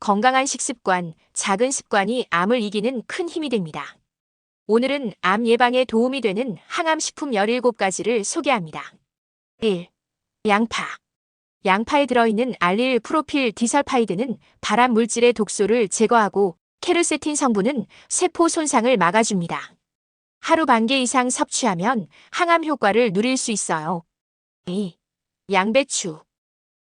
건강한 식습관, 작은 습관이 암을 이기는 큰 힘이 됩니다. 오늘은 암 예방에 도움이 되는 항암식품 17가지를 소개합니다. 1. 양파. 양파에 들어있는 알릴 프로필 디설파이드는 발암 물질의 독소를 제거하고 케르세틴 성분은 세포 손상을 막아줍니다. 하루 반 개 이상 섭취하면 항암 효과를 누릴 수 있어요. 2. 양배추.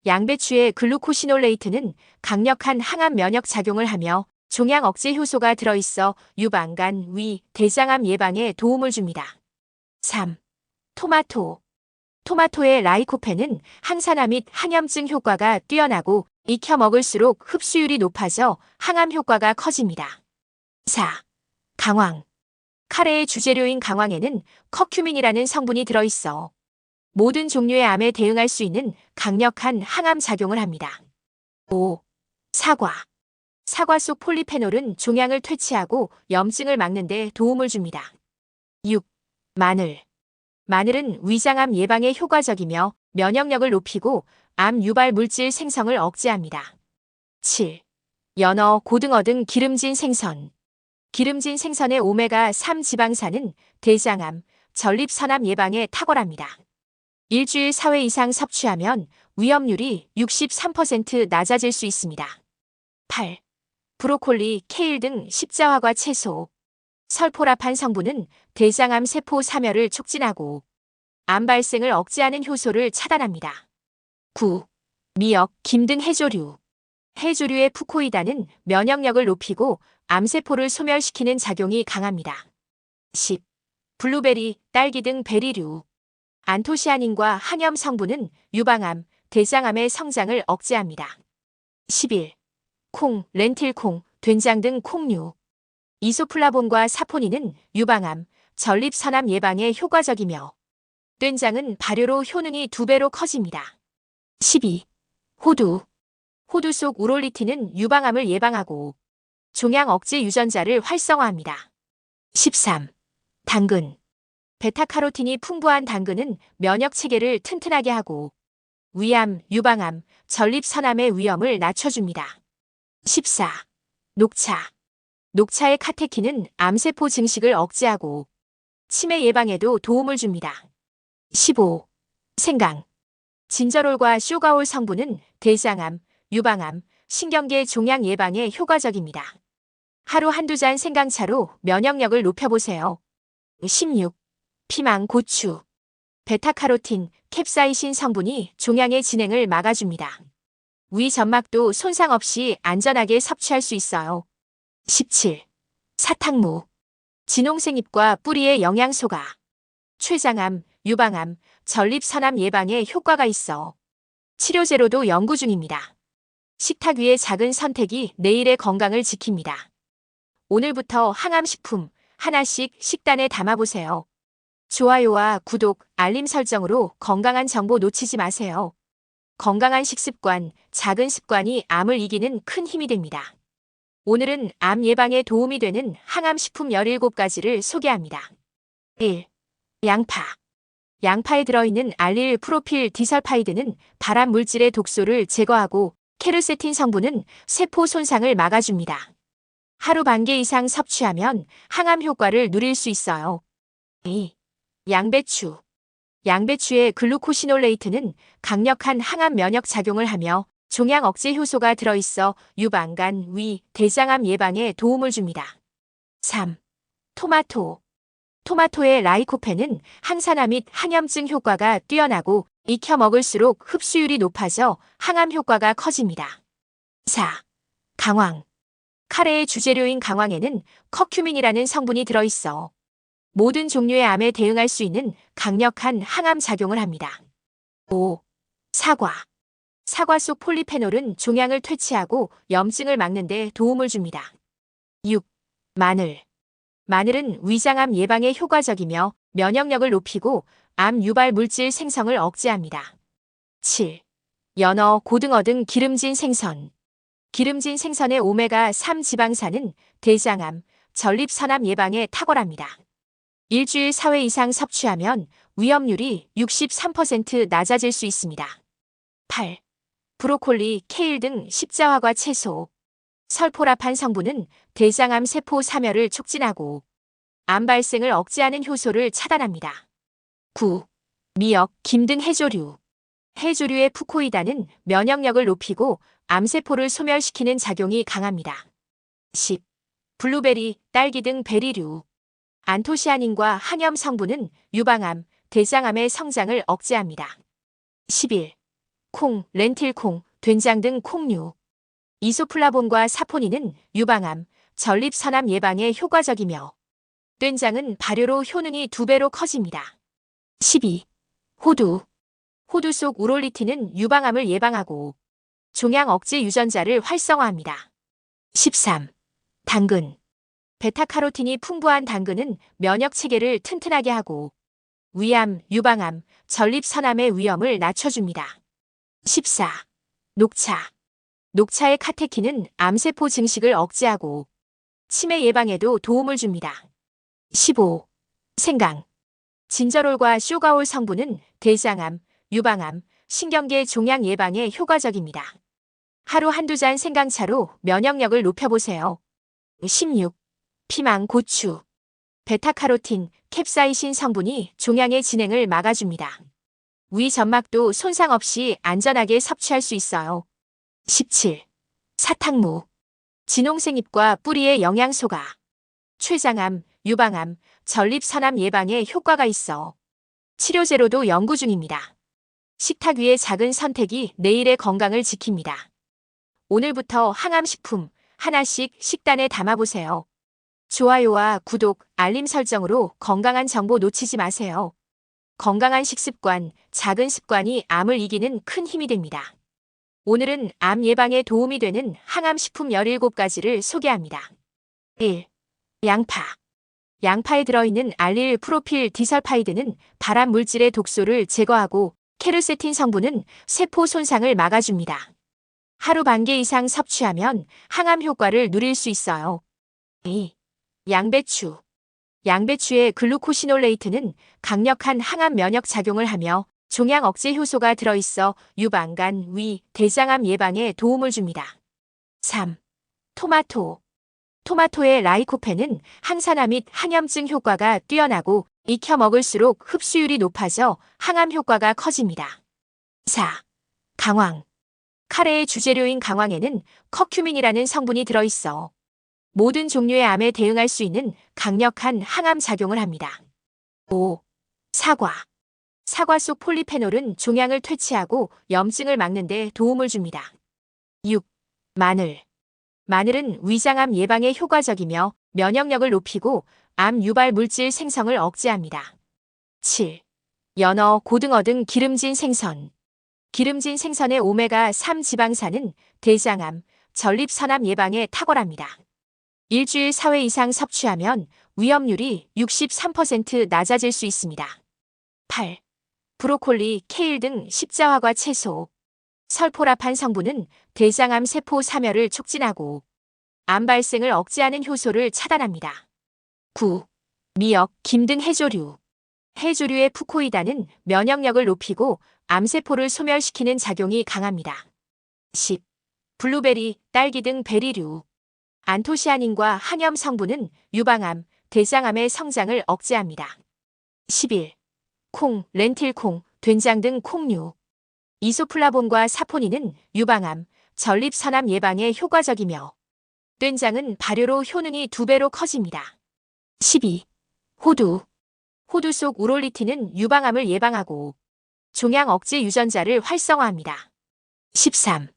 양배추의 글루코시놀레이트는 강력한 항암 면역 작용을 하며 종양 억제 효소가 들어있어 유방간, 위, 대장암 예방에 도움을 줍니다. 3. 토마토. 토마토의 라이코펜은 항산화 및 항염증 효과가 뛰어나고 익혀 먹을수록 흡수율이 높아져 항암 효과가 커집니다. 4. 강황. 카레의 주재료인 강황에는 커큐민이라는 성분이 들어있어 모든 종류의 암에 대응할 수 있는 강력한 항암 작용을 합니다. 5. 사과. 사과 속 폴리페놀은 종양을 퇴치하고 염증을 막는 데 도움을 줍니다. 6. 마늘. 마늘은 위장암 예방에 효과적이며 면역력을 높이고 암 유발 물질 생성을 억제합니다. 7. 연어, 고등어 등 기름진 생선. 기름진 생선의 오메가3 지방산은 대장암, 전립선암 예방에 탁월합니다. 일주일 4회 이상 섭취하면 위험률이 63% 낮아질 수 있습니다. 8. 브로콜리, 케일 등 십자화과 채소. 설포라판 성분은 대장암 세포 사멸을 촉진하고 암 발생을 억제하는 효소를 차단합니다. 9. 미역, 김 등 해조류. 해조류의 푸코이다는 면역력을 높이고 암세포를 소멸시키는 작용이 강합니다. 10. 블루베리, 딸기 등 베리류. 안토시아닌과 항염 성분은 유방암, 대장암의 성장을 억제합니다. 11. 콩, 렌틸콩, 된장 등 콩류. 이소플라본과 사포닌은 유방암, 전립선암 예방에 효과적이며 된장은 발효로 효능이 2배로 커집니다. 12. 호두. 호두 속 우롤리틴은 유방암을 예방하고 종양 억제 유전자를 활성화합니다. 13. 당근. 베타카로틴이 풍부한 당근은 면역 체계를 튼튼하게 하고 위암, 유방암, 전립선암의 위험을 낮춰줍니다. 14. 녹차. 녹차의 카테킨은 암세포 증식을 억제하고 치매 예방에도 도움을 줍니다. 15. 생강. 진저롤과 쇼가올 성분은 대장암, 유방암, 신경계 종양 예방에 효과적입니다. 하루 한두 잔 생강차로 면역력을 높여보세요. 16. 피망, 고추. 베타카로틴, 캡사이신 성분이 종양의 진행을 막아줍니다. 위 점막도 손상 없이 안전하게 섭취할 수 있어요. 17. 사탕무. 진홍색잎과 뿌리의 영양소가 췌장암, 유방암, 전립선암 예방에 효과가 있어 치료제로도 연구 중입니다. 식탁 위의 작은 선택이 내일의 건강을 지킵니다. 오늘부터 항암식품 하나씩 식단에 담아보세요. 좋아요와 구독, 알림 설정으로 건강한 정보 놓치지 마세요. 건강한 식습관, 작은 습관이 암을 이기는 큰 힘이 됩니다. 오늘은 암 예방에 도움이 되는 항암식품 17가지를 소개합니다. 1. 양파. 양파에 들어있는 알릴 프로필 디설파이드는 발암 물질의 독소를 제거하고 케르세틴 성분은 세포 손상을 막아줍니다. 하루 반 개 이상 섭취하면 항암 효과를 누릴 수 있어요. 2. 양배추. 양배추의 글루코시놀레이트는 강력한 항암 면역 작용을 하며 종양 억제 효소가 들어있어 유방간, 위, 대장암 예방에 도움을 줍니다. 3. 토마토. 토마토의 라이코펜은 항산화 및 항염증 효과가 뛰어나고 익혀 먹을수록 흡수율이 높아져 항암 효과가 커집니다. 4. 강황. 카레의 주재료인 강황에는 커큐민이라는 성분이 들어있어 모든 종류의 암에 대응할 수 있는 강력한 항암 작용을 합니다. 5. 사과. 사과 속 폴리페놀은 종양을 퇴치하고 염증을 막는 데 도움을 줍니다. 6. 마늘. 마늘은 위장암 예방에 효과적이며 면역력을 높이고 암 유발 물질 생성을 억제합니다. 7. 연어, 고등어 등 기름진 생선. 기름진 생선의 오메가3 지방산은 대장암, 전립선암 예방에 탁월합니다. 일주일 4회 이상 섭취하면 위험률이 63% 낮아질 수 있습니다. 8. 브로콜리, 케일 등 십자화과 채소. 설포라판 성분은 대장암 세포 사멸을 촉진하고 암 발생을 억제하는 효소를 차단합니다. 9. 미역, 김 등 해조류. 해조류의 푸코이다는 면역력을 높이고 암세포를 소멸시키는 작용이 강합니다. 10. 블루베리, 딸기 등 베리류. 안토시아닌과 항염 성분은 유방암, 대장암의 성장을 억제합니다. 11. 콩, 렌틸콩, 된장 등 콩류. 이소플라본과 사포닌은 유방암, 전립선암 예방에 효과적이며 된장은 발효로 효능이 2배로 커집니다. 12. 호두. 호두 속 우롤리틴은 유방암을 예방하고 종양 억제 유전자를 활성화합니다. 13. 당근. 베타카로틴이 풍부한 당근은 면역 체계를 튼튼하게 하고 위암, 유방암, 전립선암의 위험을 낮춰줍니다. 14. 녹차. 녹차의 카테킨은 암세포 증식을 억제하고 치매 예방에도 도움을 줍니다. 15. 생강. 진저롤과 쇼가올 성분은 대장암, 유방암, 신경계 종양 예방에 효과적입니다. 하루 한두 잔 생강차로 면역력을 높여보세요. 16. 피망, 고추. 베타카로틴, 캡사이신 성분이 종양의 진행을 막아줍니다. 위 점막도 손상 없이 안전하게 섭취할 수 있어요. 17. 사탕무. 진홍색잎과 뿌리의 영양소가 췌장암, 유방암, 전립선암 예방에 효과가 있어 치료제로도 연구 중입니다. 식탁 위의 작은 선택이 내일의 건강을 지킵니다. 오늘부터 항암식품 하나씩 식단에 담아보세요. 좋아요와 구독, 알림 설정으로 건강한 정보 놓치지 마세요. 건강한 식습관, 작은 습관이 암을 이기는 큰 힘이 됩니다. 오늘은 암 예방에 도움이 되는 항암식품 17가지를 소개합니다. 1. 양파. 양파에 들어있는 알릴 프로필 디설파이드는 발암 물질의 독소를 제거하고 케르세틴 성분은 세포 손상을 막아줍니다. 하루 반 개 이상 섭취하면 항암 효과를 누릴 수 있어요. 2. 양배추. 양배추의 글루코시놀레이트는 강력한 항암 면역 작용을 하며 종양 억제 효소가 들어있어 유방, 간, 위, 대장암 예방에 도움을 줍니다. 3. 토마토. 토마토의 라이코펜은 항산화 및 항염증 효과가 뛰어나고 익혀 먹을수록 흡수율이 높아져 항암 효과가 커집니다. 4. 강황. 카레의 주재료인 강황에는 커큐민이라는 성분이 들어있어 모든 종류의 암에 대응할 수 있는 강력한 항암 작용을 합니다. 5. 사과. 사과 속 폴리페놀은 종양을 퇴치하고 염증을 막는 데 도움을 줍니다. 6. 마늘. 마늘은 위장암 예방에 효과적이며 면역력을 높이고 암 유발 물질 생성을 억제합니다. 7. 연어, 고등어 등 기름진 생선. 기름진 생선의 오메가3 지방산은 대장암, 전립선암 예방에 탁월합니다. 일주일 4회 이상 섭취하면 위험률이 63% 낮아질 수 있습니다. 8. 브로콜리, 케일 등 십자화과 채소. 설포라판 성분은 대장암 세포 사멸을 촉진하고 암 발생을 억제하는 효소를 차단합니다. 9. 미역, 김 등 해조류. 해조류의 푸코이다는 면역력을 높이고 암세포를 소멸시키는 작용이 강합니다. 10. 블루베리, 딸기 등 베리류. 안토시아닌과 항염 성분은 유방암, 대장암의 성장을 억제합니다. 11. 콩, 렌틸콩, 된장 등 콩류. 이소플라본과 사포닌은 유방암, 전립선암 예방에 효과적이며 된장은 발효로 효능이 2배로 커집니다. 12. 호두. 호두 속 우롤리틴은 유방암을 예방하고 종양 억제 유전자를 활성화합니다. 13.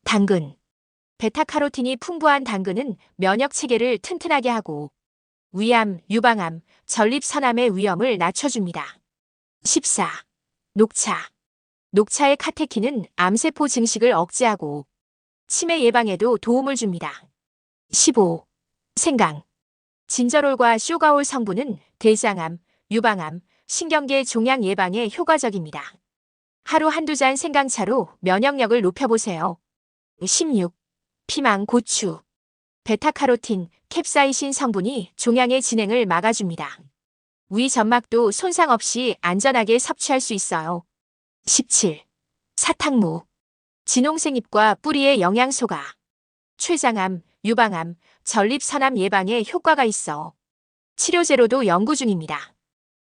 당근. 베타카로틴이 풍부한 당근은 면역 체계를 튼튼하게 하고 위암, 유방암, 전립선암의 위험을 낮춰줍니다. 14. 녹차. 녹차의 카테킨은 암세포 증식을 억제하고 치매 예방에도 도움을 줍니다. 15. 생강. 진저롤과 쇼가올 성분은 대장암, 유방암, 신경계 종양 예방에 효과적입니다. 하루 한두 잔 생강차로 면역력을 높여보세요. 16. 피망, 고추. 베타카로틴, 캡사이신 성분이 종양의 진행을 막아줍니다. 위 점막도 손상 없이 안전하게 섭취할 수 있어요. 17. 사탕무. 진홍색잎과 뿌리의 영양소가 췌장암, 유방암, 전립선암 예방에 효과가 있어 치료제로도 연구 중입니다.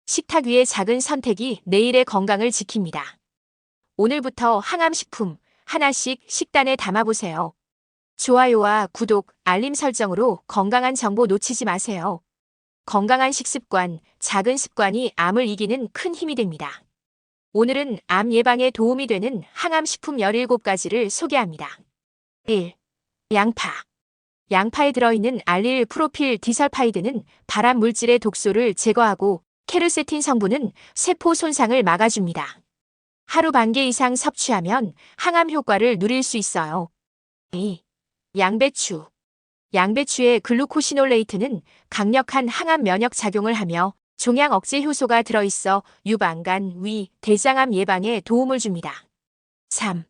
식탁 위의 작은 선택이 내일의 건강을 지킵니다. 오늘부터 항암식품 하나씩 식단에 담아보세요. 좋아요와 구독, 알림 설정으로 건강한 정보 놓치지 마세요. 건강한 식습관, 작은 습관이 암을 이기는 큰 힘이 됩니다. 오늘은 암 예방에 도움이 되는 항암식품 17가지를 소개합니다. 1. 양파. 양파에 들어있는 알릴 프로필 디설파이드는 발암 물질의 독소를 제거하고 케르세틴 성분은 세포 손상을 막아줍니다. 하루 반 개 이상 섭취하면 항암 효과를 누릴 수 있어요. 2. 양배추. 양배추의 글루코시놀레이트는 강력한 항암 면역 작용을 하며 종양 억제 효소가 들어있어 유방간, 위, 대장암 예방에 도움을 줍니다. 3.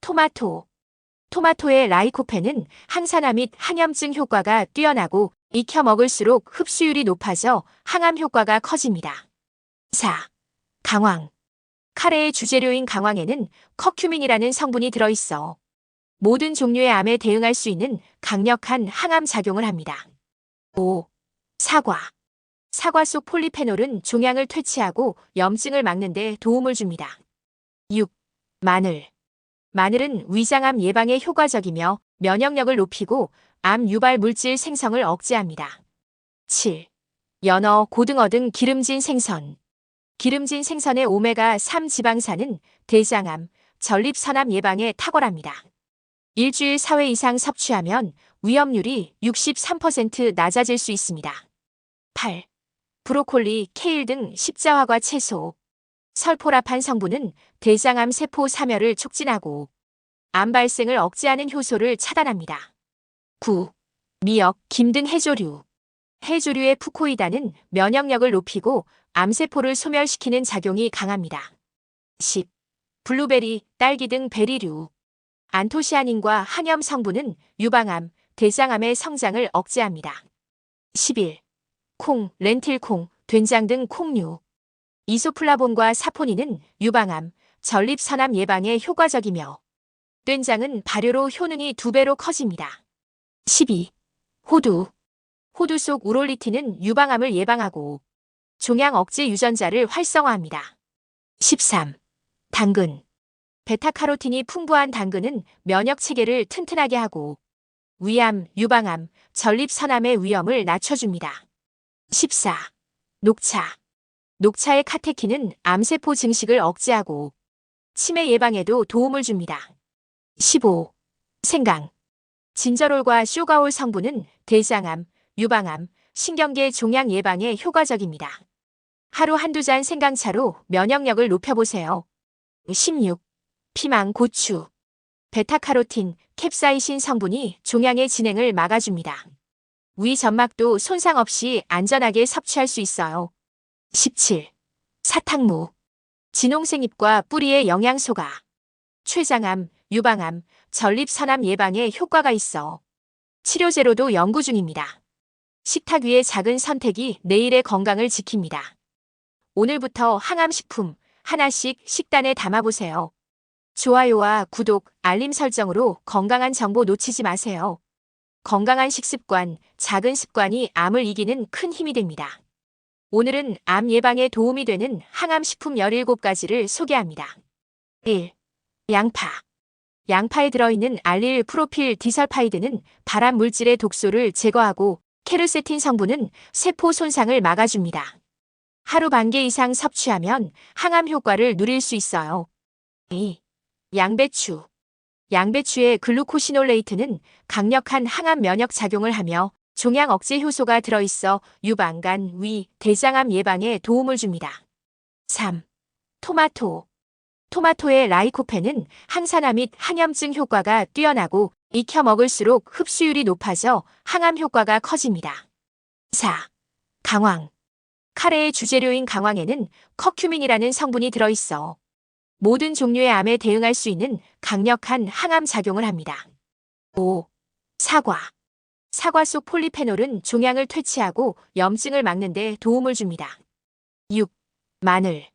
토마토. 토마토의 라이코펜은 항산화 및 항염증 효과가 뛰어나고 익혀 먹을수록 흡수율이 높아져 항암 효과가 커집니다. 4. 강황. 카레의 주재료인 강황에는 커큐민이라는 성분이 들어있어 모든 종류의 암에 대응할 수 있는 강력한 항암 작용을 합니다. 5. 사과. 사과 속 폴리페놀은 종양을 퇴치하고 염증을 막는 데 도움을 줍니다. 6. 마늘. 마늘은 위장암 예방에 효과적이며 면역력을 높이고 암 유발 물질 생성을 억제합니다. 7. 연어, 고등어 등 기름진 생선. 기름진 생선의 오메가3 지방산은 대장암, 전립선암 예방에 탁월합니다. 일주일 4회 이상 섭취하면 위험률이 63% 낮아질 수 있습니다. 8. 브로콜리, 케일 등 십자화과 채소. 설포라판 성분은 대장암 세포 사멸을 촉진하고 암 발생을 억제하는 효소를 차단합니다. 9. 미역, 김 등 해조류. 해조류의 푸코이다는 면역력을 높이고 암세포를 소멸시키는 작용이 강합니다. 10. 블루베리, 딸기 등 베리류. 안토시아닌과 항염 성분은 유방암, 대장암의 성장을 억제합니다. 11. 콩, 렌틸콩, 된장 등 콩류. 이소플라본과 사포닌은 유방암, 전립선암 예방에 효과적이며 된장은 발효로 효능이 2배로 커집니다. 12. 호두. 호두 속 우롤리틴은 유방암을 예방하고 종양 억제 유전자를 활성화합니다. 13. 당근. 베타카로틴이 풍부한 당근은 면역 체계를 튼튼하게 하고 위암, 유방암, 전립선암의 위험을 낮춰줍니다. 14. 녹차. 녹차의 카테킨은 암세포 증식을 억제하고 치매 예방에도 도움을 줍니다. 15. 생강. 진저롤과 쇼가올 성분은 대장암, 유방암, 신경계 종양 예방에 효과적입니다. 하루 한두 잔 생강차로 면역력을 높여보세요. 16. 피망, 고추. 베타카로틴, 캡사이신 성분이 종양의 진행을 막아줍니다. 위 점막도 손상 없이 안전하게 섭취할 수 있어요. 17. 사탕무. 진홍색잎과 뿌리의 영양소가 췌장암, 유방암, 전립선암 예방에 효과가 있어 치료제로도 연구 중입니다. 식탁 위의 작은 선택이 내일의 건강을 지킵니다. 오늘부터 항암식품 하나씩 식단에 담아보세요. 좋아요와 구독, 알림 설정으로 건강한 정보 놓치지 마세요. 건강한 식습관, 작은 습관이 암을 이기는 큰 힘이 됩니다. 오늘은 암 예방에 도움이 되는 항암식품 17가지를 소개합니다. 1. 양파. 양파에 들어있는 알릴 프로필 디설파이드는 발암 물질의 독소를 제거하고 케르세틴 성분은 세포 손상을 막아줍니다. 하루 반 개 이상 섭취하면 항암 효과를 누릴 수 있어요. 2. 양배추. 양배추의 글루코시놀레이트는 강력한 항암 면역 작용을 하며 종양 억제 효소가 들어있어 유방간, 위, 대장암 예방에 도움을 줍니다. 3. 토마토. 토마토의 라이코펜은 항산화 및 항염증 효과가 뛰어나고 익혀 먹을수록 흡수율이 높아져 항암 효과가 커집니다. 4. 강황. 카레의 주재료인 강황에는 커큐민이라는 성분이 들어있어 모든 종류의 암에 대응할 수 있는 강력한 항암 작용을 합니다. 5. 사과. 사과 속 폴리페놀은 종양을 퇴치하고 염증을 막는 데 도움을 줍니다. 6. 마늘.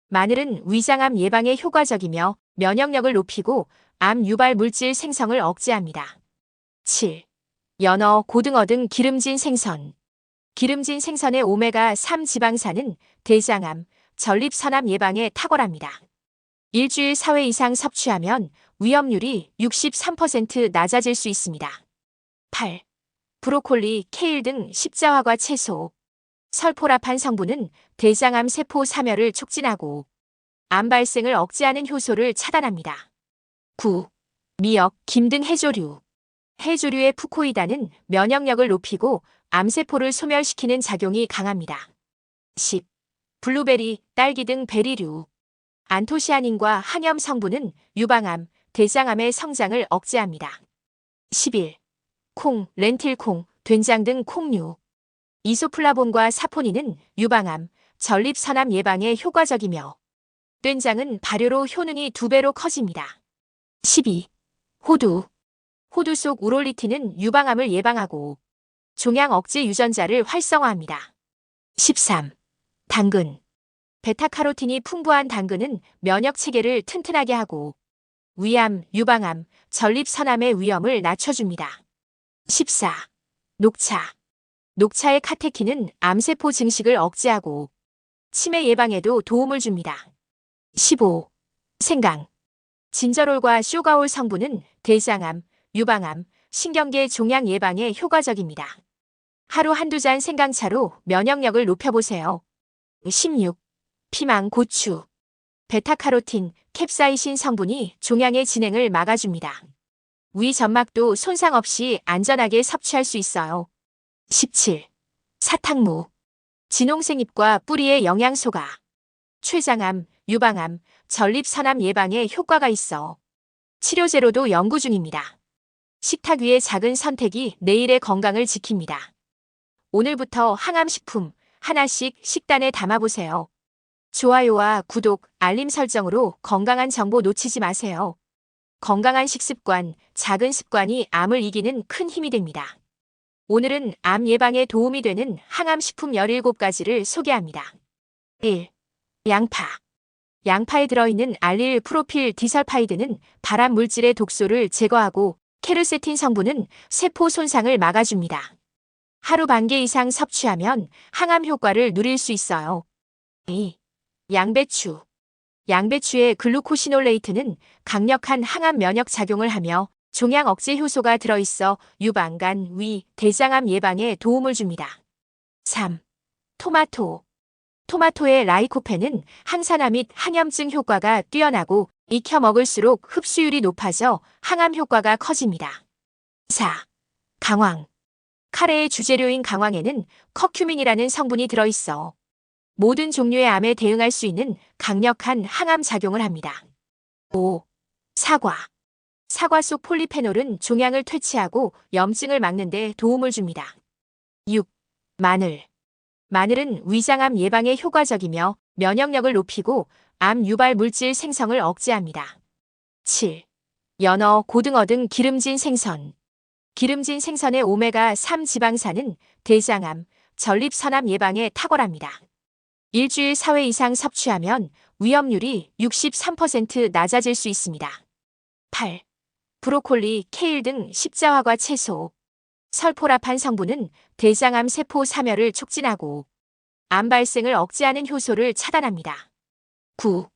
마늘은 위장암 예방에 효과적이며 면역력을 높이고 암 유발 물질 생성을 억제합니다. 7. 연어, 고등어 등 기름진 생선. 기름진 생선의 오메가3 지방산은 대장암, 전립선암 예방에 탁월합니다. 일주일 4회 이상 섭취하면 위험률이 63% 낮아질 수 있습니다. 8. 브로콜리, 케일 등 십자화과 채소. 설포라판 성분은 대장암 세포 사멸을 촉진하고 암 발생을 억제하는 효소를 차단합니다. 9. 미역, 김 등 해조류. 해조류의 푸코이다는 면역력을 높이고 암세포를 소멸시키는 작용이 강합니다. 10. 블루베리, 딸기 등 베리류. 안토시아닌과 항염 성분은 유방암, 대장암의 성장을 억제합니다. 11. 콩, 렌틸콩, 된장 등 콩류. 이소플라본과 사포닌은 유방암, 전립선암 예방에 효과적이며 된장은 발효로 효능이 2배로 커집니다. 12. 호두. 호두 속 우롤리틴은 유방암을 예방하고 종양 억제 유전자를 활성화합니다. 13. 당근. 베타카로틴이 풍부한 당근은 면역 체계를 튼튼하게 하고 위암, 유방암, 전립선암의 위험을 낮춰줍니다. 14. 녹차. 녹차의 카테킨은 암세포 증식을 억제하고 치매 예방에도 도움을 줍니다. 15. 생강. 진저롤과 쇼가올 성분은 대장암, 유방암, 신경계 종양 예방에 효과적입니다. 하루 한두 잔 생강차로 면역력을 높여보세요. 16. 피망, 고추. 베타카로틴, 캡사이신 성분이 종양의 진행을 막아줍니다. 위 점막도 손상 없이 안전하게 섭취할 수 있어요. 17. 사탕무. 진홍색잎과 뿌리의 영양소가 췌장암, 유방암, 전립선암 예방에 효과가 있어 치료제로도 연구 중입니다. 식탁 위의 작은 선택이 내일의 건강을 지킵니다. 오늘부터 항암식품 하나씩 식단에 담아보세요. 좋아요와 구독, 알림 설정으로 건강한 정보 놓치지 마세요. 건강한 식습관, 작은 습관이 암을 이기는 큰 힘이 됩니다. 오늘은 암 예방에 도움이 되는 항암식품 17가지를 소개합니다. 1. 양파. 양파에 들어있는 알릴 프로필 디설파이드는 발암 물질의 독소를 제거하고 케르세틴 성분은 세포 손상을 막아줍니다. 하루 반 개 이상 섭취하면 항암 효과를 누릴 수 있어요. 2. 양배추. 양배추의 글루코시놀레이트는 강력한 항암 면역 작용을 하며 종양 억제 효소가 들어있어 유방간, 위, 대장암 예방에 도움을 줍니다. 3. 토마토. 토마토의 라이코펜은 항산화 및 항염증 효과가 뛰어나고 익혀 먹을수록 흡수율이 높아져 항암 효과가 커집니다. 4. 강황. 카레의 주재료인 강황에는 커큐민이라는 성분이 들어있어 모든 종류의 암에 대응할 수 있는 강력한 항암 작용을 합니다. 5. 사과. 사과 속 폴리페놀은 종양을 퇴치하고 염증을 막는 데 도움을 줍니다. 6. 마늘. 마늘은 위장암 예방에 효과적이며 면역력을 높이고 암 유발 물질 생성을 억제합니다. 7. 연어, 고등어 등 기름진 생선. 기름진 생선의 오메가3 지방산은 대장암, 전립선암 예방에 탁월합니다. 일주일 4회 이상 섭취하면 위험률이 63% 낮아질 수 있습니다. 8. 브로콜리, 케일 등 십자화과 채소. 설포라판 성분은 대장암 세포 사멸을 촉진하고 암 발생을 억제하는 효소를 차단합니다. 9.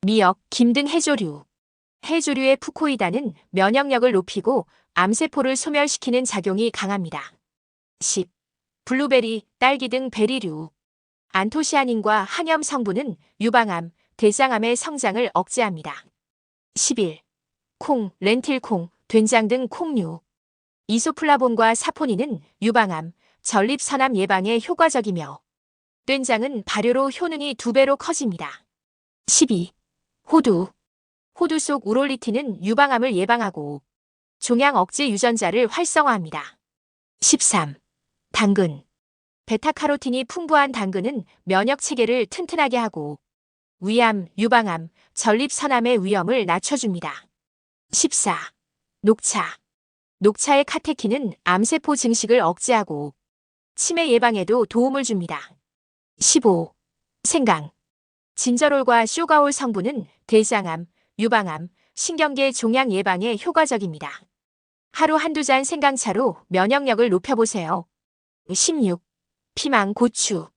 미역, 김 등 해조류. 해조류의 푸코이다는 면역력을 높이고 암세포를 소멸시키는 작용이 강합니다. 10. 블루베리, 딸기 등 베리류. 안토시아닌과 항염 성분은 유방암, 대장암의 성장을 억제합니다. 11. 콩, 렌틸콩, 된장 등 콩류. 이소플라본과 사포닌은 유방암, 전립선암 예방에 효과적이며 된장은 발효로 효능이 2배로 커집니다. 12. 호두. 호두 속 우롤리틴은 유방암을 예방하고 종양 억제 유전자를 활성화합니다. 13. 당근. 베타카로틴이 풍부한 당근은 면역 체계를 튼튼하게 하고 위암, 유방암, 전립선암의 위험을 낮춰줍니다. 14. 녹차. 녹차의 카테킨은 암세포 증식을 억제하고 치매 예방에도 도움을 줍니다. 15. 생강. 진저롤과 쇼가올 성분은 대장암, 유방암, 신경계 종양 예방에 효과적입니다. 하루 한두 잔 생강차로 면역력을 높여보세요. 16. 피망, 고추.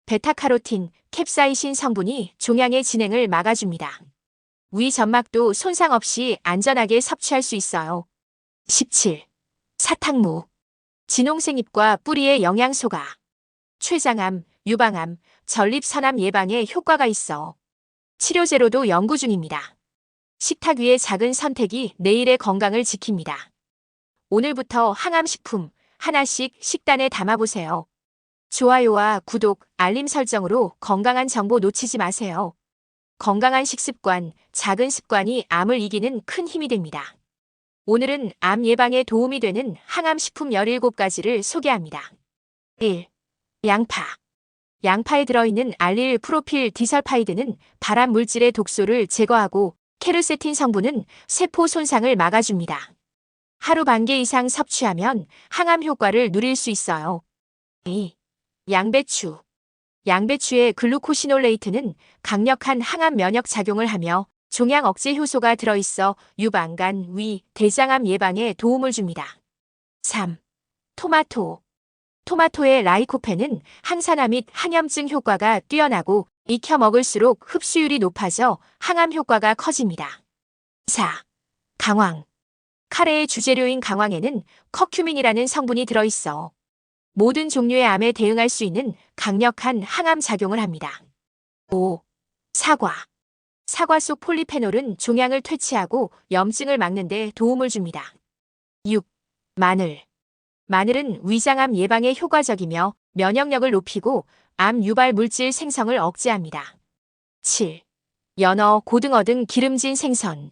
베타카로틴, 캡사이신 성분이 종양의 진행을 막아줍니다. 위 점막도 손상 없이 안전하게 섭취할 수 있어요. 17. 사탕무. 진홍색잎과 뿌리의 영양소가 췌장암, 유방암, 전립선암 예방에 효과가 있어 치료제로도 연구 중입니다. 식탁 위의 작은 선택이 내일의 건강을 지킵니다. 오늘부터 항암식품 하나씩 식단에 담아보세요. 좋아요와 구독, 알림 설정으로 건강한 정보 놓치지 마세요. 건강한 식습관, 작은 습관이 암을 이기는 큰 힘이 됩니다. 오늘은 암 예방에 도움이 되는 항암식품 17가지를 소개합니다. 1. 양파. 양파에 들어있는 알릴 프로필 디설파이드는 발암 물질의 독소를 제거하고 케르세틴 성분은 세포 손상을 막아줍니다. 하루 반 개 이상 섭취하면 항암 효과를 누릴 수 있어요. 2. 양배추. 양배추의 글루코시놀레이트는 강력한 항암 면역 작용을 하며 종양 억제 효소가 들어있어 유방간, 위, 대장암 예방에 도움을 줍니다. 3. 토마토. 토마토의 라이코펜은 항산화 및 항염증 효과가 뛰어나고 익혀 먹을수록 흡수율이 높아져 항암 효과가 커집니다. 4. 강황. 카레의 주재료인 강황에는 커큐민이라는 성분이 들어있어 모든 종류의 암에 대응할 수 있는 강력한 항암 작용을 합니다. 5. 사과. 사과 속 폴리페놀은 종양을 퇴치하고 염증을 막는 데 도움을 줍니다. 6. 마늘. 마늘은 위장암 예방에 효과적이며 면역력을 높이고 암 유발 물질 생성을 억제합니다. 7. 연어, 고등어 등 기름진 생선.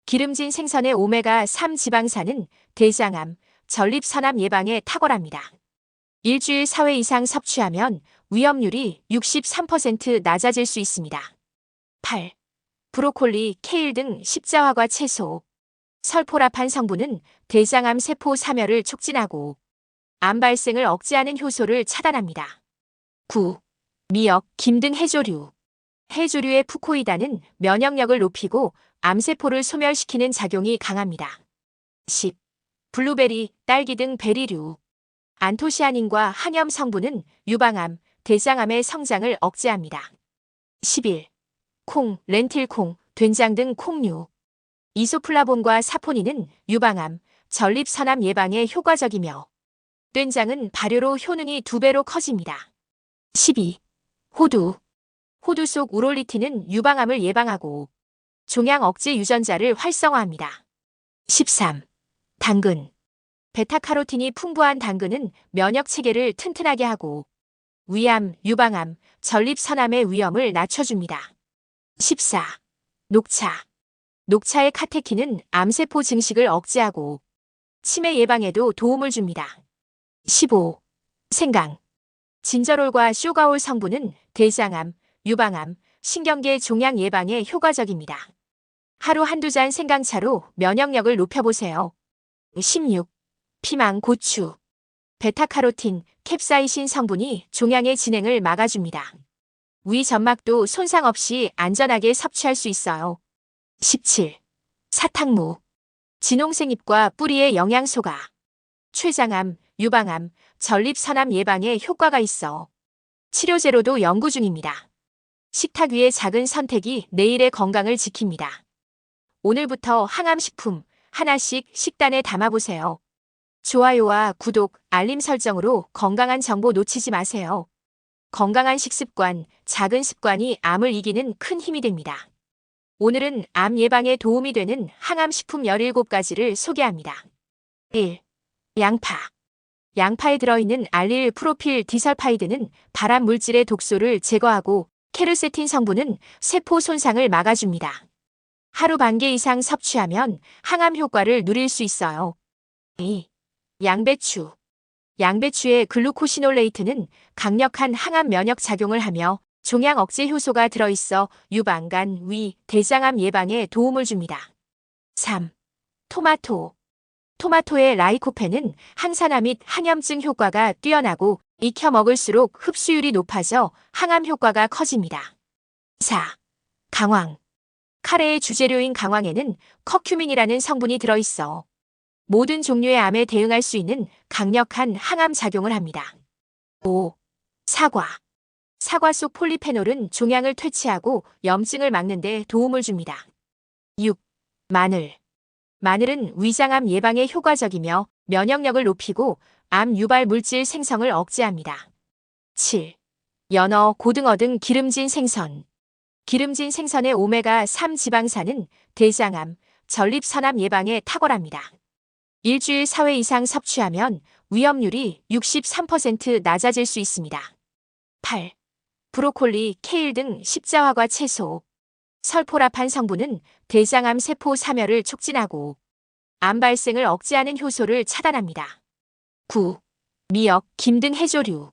기름진 생선의 오메가3 지방산은 대장암, 전립선암 예방에 탁월합니다. 일주일 4회 이상 섭취하면 위험률이 63% 낮아질 수 있습니다. 8. 브로콜리, 케일 등 십자화과 채소. 설포라판 성분은 대장암 세포 사멸을 촉진하고 암 발생을 억제하는 효소를 차단합니다. 9. 미역, 김 등 해조류. 해조류의 푸코이다는 면역력을 높이고 암세포를 소멸시키는 작용이 강합니다. 10. 블루베리, 딸기 등 베리류. 안토시아닌과 항염 성분은 유방암, 대장암의 성장을 억제합니다. 11. 콩, 렌틸콩, 된장 등 콩류. 이소플라본과 사포닌은 유방암, 전립선암 예방에 효과적이며 된장은 발효로 효능이 2배로 커집니다. 12. 호두. 호두 속 우롤리틴은 유방암을 예방하고 종양 억제 유전자를 활성화합니다. 13. 당근. 베타카로틴이 풍부한 당근은 면역 체계를 튼튼하게 하고 위암, 유방암, 전립선암의 위험을 낮춰줍니다. 14. 녹차. 녹차의 카테킨은 암세포 증식을 억제하고 치매 예방에도 도움을 줍니다. 15. 생강. 진저롤과 쇼가올 성분은 대장암, 유방암, 신경계 종양 예방에 효과적입니다. 하루 한두 잔 생강차로 면역력을 높여보세요. 16. 피망, 고추. 베타카로틴, 캡사이신 성분이 종양의 진행을 막아줍니다. 위 점막도 손상 없이 안전하게 섭취할 수 있어요. 17. 사탕무. 진홍색잎과 뿌리의 영양소가 췌장암, 유방암, 전립선암 예방에 효과가 있어 치료제로도 연구 중입니다. 식탁 위의 작은 선택이 내일의 건강을 지킵니다. 오늘부터 항암식품 하나씩 식단에 담아보세요. 좋아요와 구독, 알림 설정으로 건강한 정보 놓치지 마세요. 건강한 식습관, 작은 습관이 암을 이기는 큰 힘이 됩니다. 오늘은 암 예방에 도움이 되는 항암식품 17가지를 소개합니다. 1. 양파. 양파에 들어있는 알릴 프로필 디설파이드는 발암 물질의 독소를 제거하고 케르세틴 성분은 세포 손상을 막아줍니다. 하루 반 개 이상 섭취하면 항암 효과를 누릴 수 있어요. 2. 양배추. 양배추의 글루코시놀레이트는 강력한 항암 면역 작용을 하며 종양 억제 효소가 들어있어 유방간, 위, 대장암 예방에 도움을 줍니다. 3. 토마토. 토마토의 라이코펜은 항산화 및 항염증 효과가 뛰어나고 익혀 먹을수록 흡수율이 높아져 항암 효과가 커집니다. 4. 강황. 카레의 주재료인 강황에는 커큐민이라는 성분이 들어있어 모든 종류의 암에 대응할 수 있는 강력한 항암 작용을 합니다. 5. 사과. 사과 속 폴리페놀은 종양을 퇴치하고 염증을 막는 데 도움을 줍니다. 6. 마늘. 마늘은 위장암 예방에 효과적이며 면역력을 높이고 암 유발 물질 생성을 억제합니다. 7. 연어, 고등어 등 기름진 생선. 기름진 생선의 오메가3 지방산은 대장암, 전립선암 예방에 탁월합니다. 일주일 4회 이상 섭취하면 위험률이 63% 낮아질 수 있습니다. 8. 브로콜리, 케일 등 십자화과 채소. 설포라판 성분은 대장암 세포 사멸을 촉진하고 암 발생을 억제하는 효소를 차단합니다. 9. 미역, 김 등 해조류.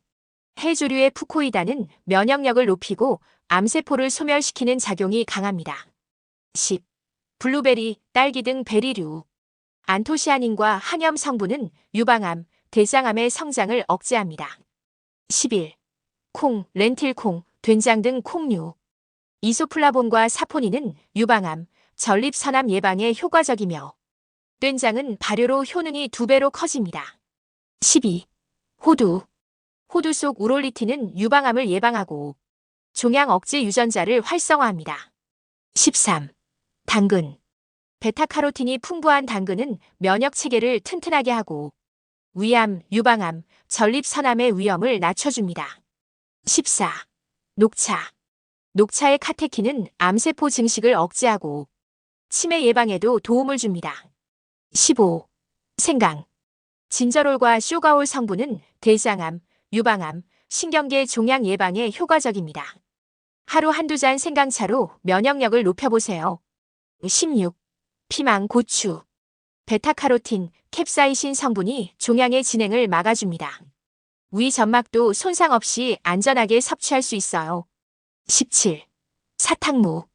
해조류의 푸코이다는 면역력을 높이고 암세포를 소멸시키는 작용이 강합니다. 10. 블루베리, 딸기 등 베리류. 안토시아닌과 항염 성분은 유방암, 대장암의 성장을 억제합니다. 11. 콩, 렌틸콩, 된장 등 콩류. 이소플라본과 사포닌은 유방암, 전립선암 예방에 효과적이며 된장은 발효로 효능이 2배로 커집니다. 12. 호두. 호두 속 우롤리틴은 유방암을 예방하고 종양 억제 유전자를 활성화합니다. 13. 당근. 베타카로틴이 풍부한 당근은 면역 체계를 튼튼하게 하고 위암, 유방암, 전립선암의 위험을 낮춰줍니다. 14. 녹차. 녹차의 카테킨은 암세포 증식을 억제하고 치매 예방에도 도움을 줍니다. 15. 생강. 진저롤과 쇼가올 성분은 대장암, 유방암, 신경계 종양 예방에 효과적입니다. 하루 한두 잔 생강차로 면역력을 높여보세요. 16. 피망, 고추. 베타카로틴, 캡사이신 성분이 종양의 진행을 막아줍니다. 위 점막도 손상 없이 안전하게 섭취할 수 있어요. 17. 사탕무.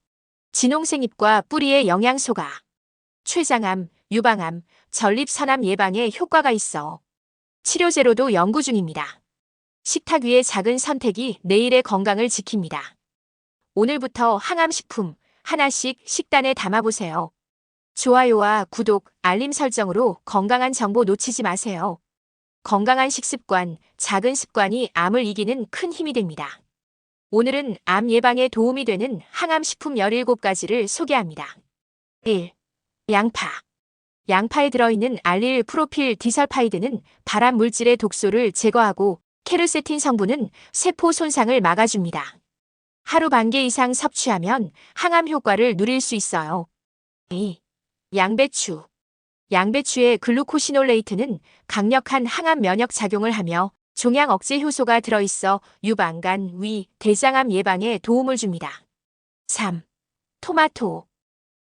진홍색잎과 뿌리의 영양소가 췌장암, 유방암, 전립선암 예방에 효과가 있어 치료제로도 연구 중입니다. 식탁 위의 작은 선택이 내일의 건강을 지킵니다. 오늘부터 항암식품 하나씩 식단에 담아보세요. 좋아요와 구독, 알림 설정으로 건강한 정보 놓치지 마세요. 건강한 식습관, 작은 습관이 암을 이기는 큰 힘이 됩니다. 오늘은 암 예방에 도움이 되는 항암식품 17가지를 소개합니다. 1. 양파. 양파에 들어있는 알릴 프로필 디설파이드는 발암 물질의 독소를 제거하고 케르세틴 성분은 세포 손상을 막아줍니다. 하루 반 개 이상 섭취하면 항암 효과를 누릴 수 있어요. 2. 양배추. 양배추의 글루코시놀레이트는 강력한 항암 면역 작용을 하며 종양 억제 효소가 들어있어 유방간, 위, 대장암 예방에 도움을 줍니다. 3. 토마토.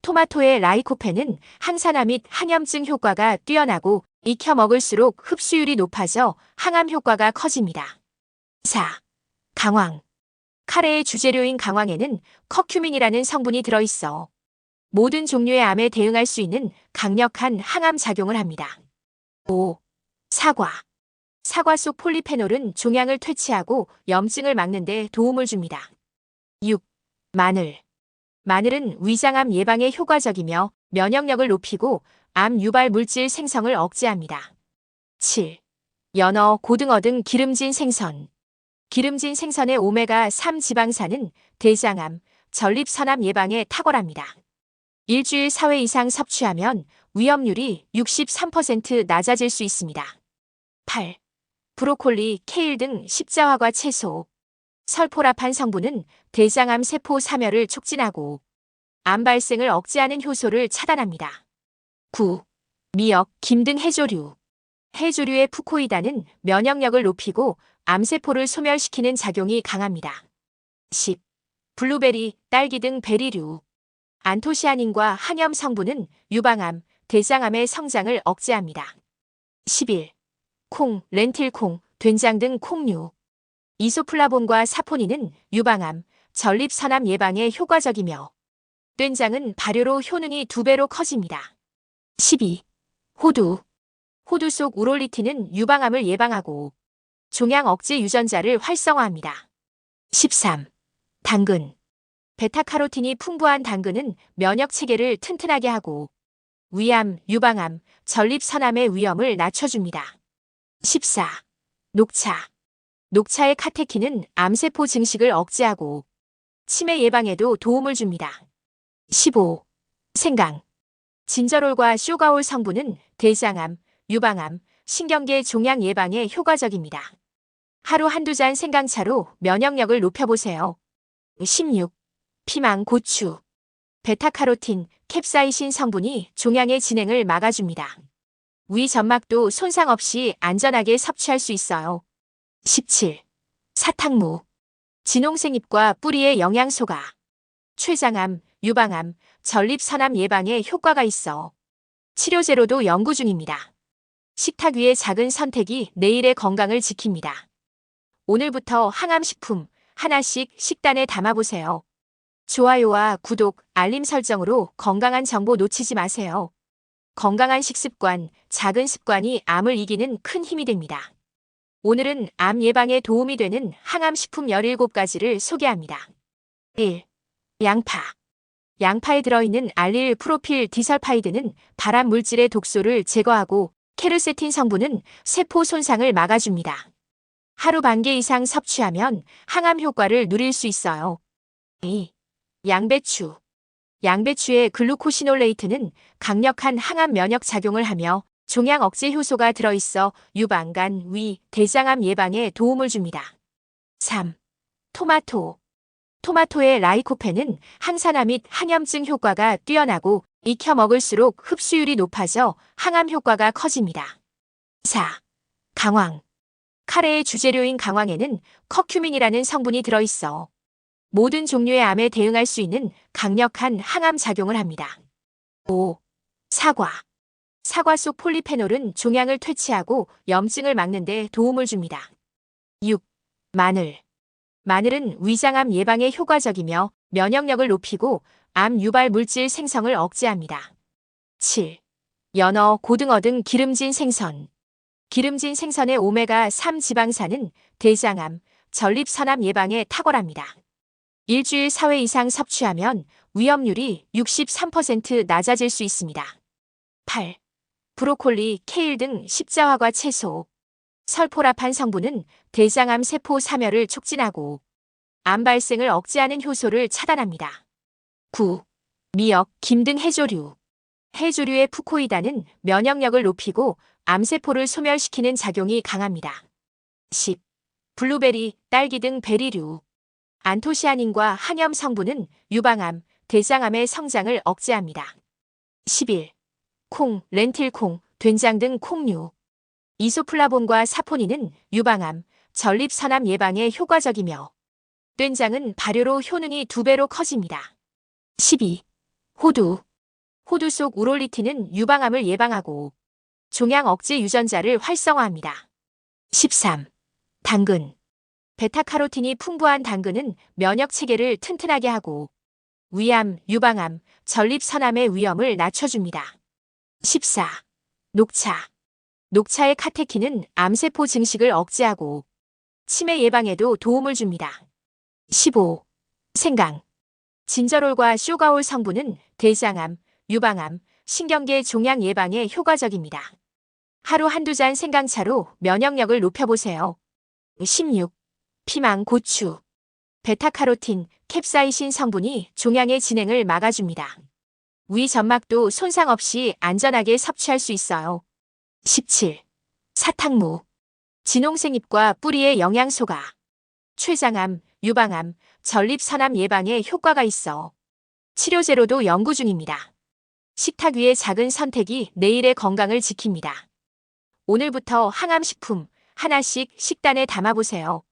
토마토의 라이코펜은 항산화 및 항염증 효과가 뛰어나고 익혀 먹을수록 흡수율이 높아져 항암 효과가 커집니다. 4. 강황. 카레의 주재료인 강황에는 커큐민이라는 성분이 들어있어 모든 종류의 암에 대응할 수 있는 강력한 항암 작용을 합니다. 5. 사과. 사과 속 폴리페놀은 종양을 퇴치하고 염증을 막는 데 도움을 줍니다. 6. 마늘. 마늘은 위장암 예방에 효과적이며 면역력을 높이고 암 유발 물질 생성을 억제합니다. 7. 연어, 고등어 등 기름진 생선. 기름진 생선의 오메가3 지방산은 대장암, 전립선암 예방에 탁월합니다. 일주일 4회 이상 섭취하면 위험률이 63% 낮아질 수 있습니다. 8. 브로콜리, 케일 등 십자화과 채소. 설포라판 성분은 대장암 세포 사멸을 촉진하고 암 발생을 억제하는 효소를 차단합니다. 9. 미역, 김 등 해조류. 해조류의 푸코이다는 면역력을 높이고 암세포를 소멸시키는 작용이 강합니다. 10. 블루베리, 딸기 등 베리류. 안토시아닌과 항염 성분은 유방암, 대장암의 성장을 억제합니다. 11. 콩, 렌틸콩, 된장 등 콩류. 이소플라본과 사포닌은 유방암, 전립선암 예방에 효과적이며 된장은 발효로 효능이 2배로 커집니다. 12. 호두. 호두 속 우롤리틴은 유방암을 예방하고 종양 억제 유전자를 활성화합니다. 13. 당근. 베타카로틴이 풍부한 당근은 면역 체계를 튼튼하게 하고 위암, 유방암, 전립선암의 위험을 낮춰줍니다. 14. 녹차. 녹차의 카테킨은 암세포 증식을 억제하고 치매 예방에도 도움을 줍니다. 15. 생강. 진저롤과 쇼가올 성분은 대장암, 유방암, 신경계 종양 예방에 효과적입니다. 하루 한두 잔 생강차로 면역력을 높여보세요. 16. 피망, 고추. 베타카로틴, 캡사이신 성분이 종양의 진행을 막아줍니다. 위 점막도 손상 없이 안전하게 섭취할 수 있어요. 17. 사탕무. 진홍색잎과 뿌리의 영양소가 췌장암, 유방암, 전립선암 예방에 효과가 있어 치료제로도 연구 중입니다. 식탁 위의 작은 선택이 내일의 건강을 지킵니다. 오늘부터 항암식품 하나씩 식단에 담아보세요. 좋아요와 구독, 알림 설정으로 건강한 정보 놓치지 마세요. 건강한 식습관, 작은 습관이 암을 이기는 큰 힘이 됩니다. 오늘은 암 예방에 도움이 되는 항암식품 17가지를 소개합니다. 1. 양파. 양파에 들어있는 알릴 프로필 디설파이드는 발암 물질의 독소를 제거하고 케르세틴 성분은 세포 손상을 막아줍니다. 하루 반 개 이상 섭취하면 항암 효과를 누릴 수 있어요. 2. 양배추. 양배추의 글루코시놀레이트는 강력한 항암 면역 작용을 하며 종양 억제 효소가 들어있어 유방, 간, 위, 대장암 예방에 도움을 줍니다. 3. 토마토. 토마토의 라이코펜은 항산화 및 항염증 효과가 뛰어나고 익혀 먹을수록 흡수율이 높아져 항암 효과가 커집니다. 4. 강황. 카레의 주재료인 강황에는 커큐민이라는 성분이 들어있어 모든 종류의 암에 대응할 수 있는 강력한 항암 작용을 합니다. 5. 사과. 사과 속 폴리페놀은 종양을 퇴치하고 염증을 막는 데 도움을 줍니다. 6. 마늘. 마늘은 위장암 예방에 효과적이며 면역력을 높이고 암 유발 물질 생성을 억제합니다. 7. 연어, 고등어 등 기름진 생선. 기름진 생선의 오메가3 지방산은 대장암, 전립선암 예방에 탁월합니다. 일주일 4회 이상 섭취하면 위험률이 63% 낮아질 수 있습니다. 8. 브로콜리, 케일 등 십자화과 채소. 설포라판 성분은 대장암 세포 사멸을 촉진하고 암 발생을 억제하는 효소를 차단합니다. 9. 미역, 김 등 해조류. 해조류의 푸코이다는 면역력을 높이고 암세포를 소멸시키는 작용이 강합니다. 10. 블루베리, 딸기 등 베리류. 안토시아닌과 항염 성분은 유방암, 대장암의 성장을 억제합니다. 11. 콩, 렌틸콩, 된장 등 콩류. 이소플라본과 사포닌은 유방암, 전립선암 예방에 효과적이며 된장은 발효로 효능이 2배로 커집니다. 12. 호두. 호두 속 우롤리틴은 유방암을 예방하고 종양 억제 유전자를 활성화합니다. 13. 당근. 베타카로틴이 풍부한 당근은 면역 체계를 튼튼하게 하고 위암, 유방암, 전립선암의 위험을 낮춰줍니다. 14. 녹차. 녹차의 카테킨은 암세포 증식을 억제하고 치매 예방에도 도움을 줍니다. 15. 생강. 진저롤과 쇼가올 성분은 대장암, 유방암, 신경계 종양 예방에 효과적입니다. 하루 한두 잔 생강차로 면역력을 높여보세요. 16. 피망, 고추. 베타카로틴, 캡사이신 성분이 종양의 진행을 막아줍니다. 위 점막도 손상 없이 안전하게 섭취할 수 있어요. 17. 사탕무. 진홍색잎과 뿌리의 영양소가 췌장암, 유방암, 전립선암 예방에 효과가 있어 치료제로도 연구 중입니다. 식탁 위의 작은 선택이 내일의 건강을 지킵니다. 오늘부터 항암식품 하나씩 식단에 담아보세요.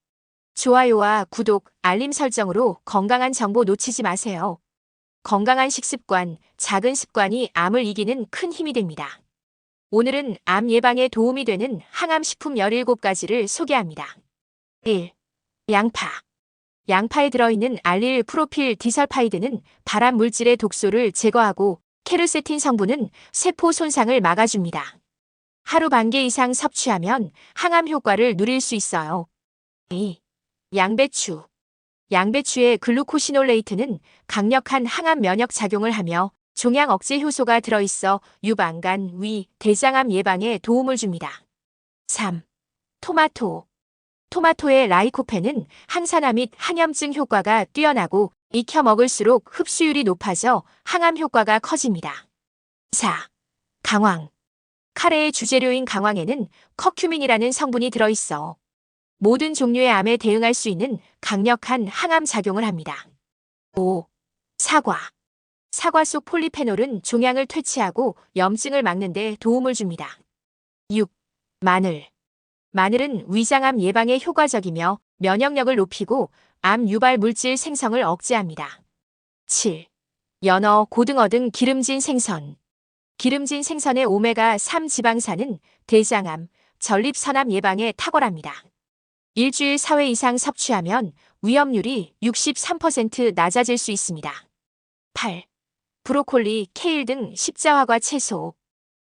좋아요와 구독, 알림 설정으로 건강한 정보 놓치지 마세요. 건강한 식습관, 작은 습관이 암을 이기는 큰 힘이 됩니다. 오늘은 암 예방에 도움이 되는 항암식품 17가지를 소개합니다. 1. 양파. 양파에 들어있는 알릴 프로필 디설파이드는 발암 물질의 독소를 제거하고 케르세틴 성분은 세포 손상을 막아줍니다. 하루 반 개 이상 섭취하면 항암 효과를 누릴 수 있어요. 2. 양배추. 양배추의 글루코시놀레이트는 강력한 항암 면역 작용을 하며 종양 억제 효소가 들어있어 유방간, 위, 대장암 예방에 도움을 줍니다. 3. 토마토. 토마토의 라이코펜은 항산화 및 항염증 효과가 뛰어나고 익혀 먹을수록 흡수율이 높아져 항암 효과가 커집니다. 4. 강황. 카레의 주재료인 강황에는 커큐민이라는 성분이 들어있어 모든 종류의 암에 대응할 수 있는 강력한 항암 작용을 합니다. 5. 사과. 사과 속 폴리페놀은 종양을 퇴치하고 염증을 막는 데 도움을 줍니다. 6. 마늘. 마늘은 위장암 예방에 효과적이며 면역력을 높이고 암 유발 물질 생성을 억제합니다. 7. 연어, 고등어 등 기름진 생선. 기름진 생선의 오메가3 지방산은 대장암, 전립선암 예방에 탁월합니다. 일주일 4회 이상 섭취하면 위험률이 63% 낮아질 수 있습니다. 8. 브로콜리, 케일 등 십자화과 채소.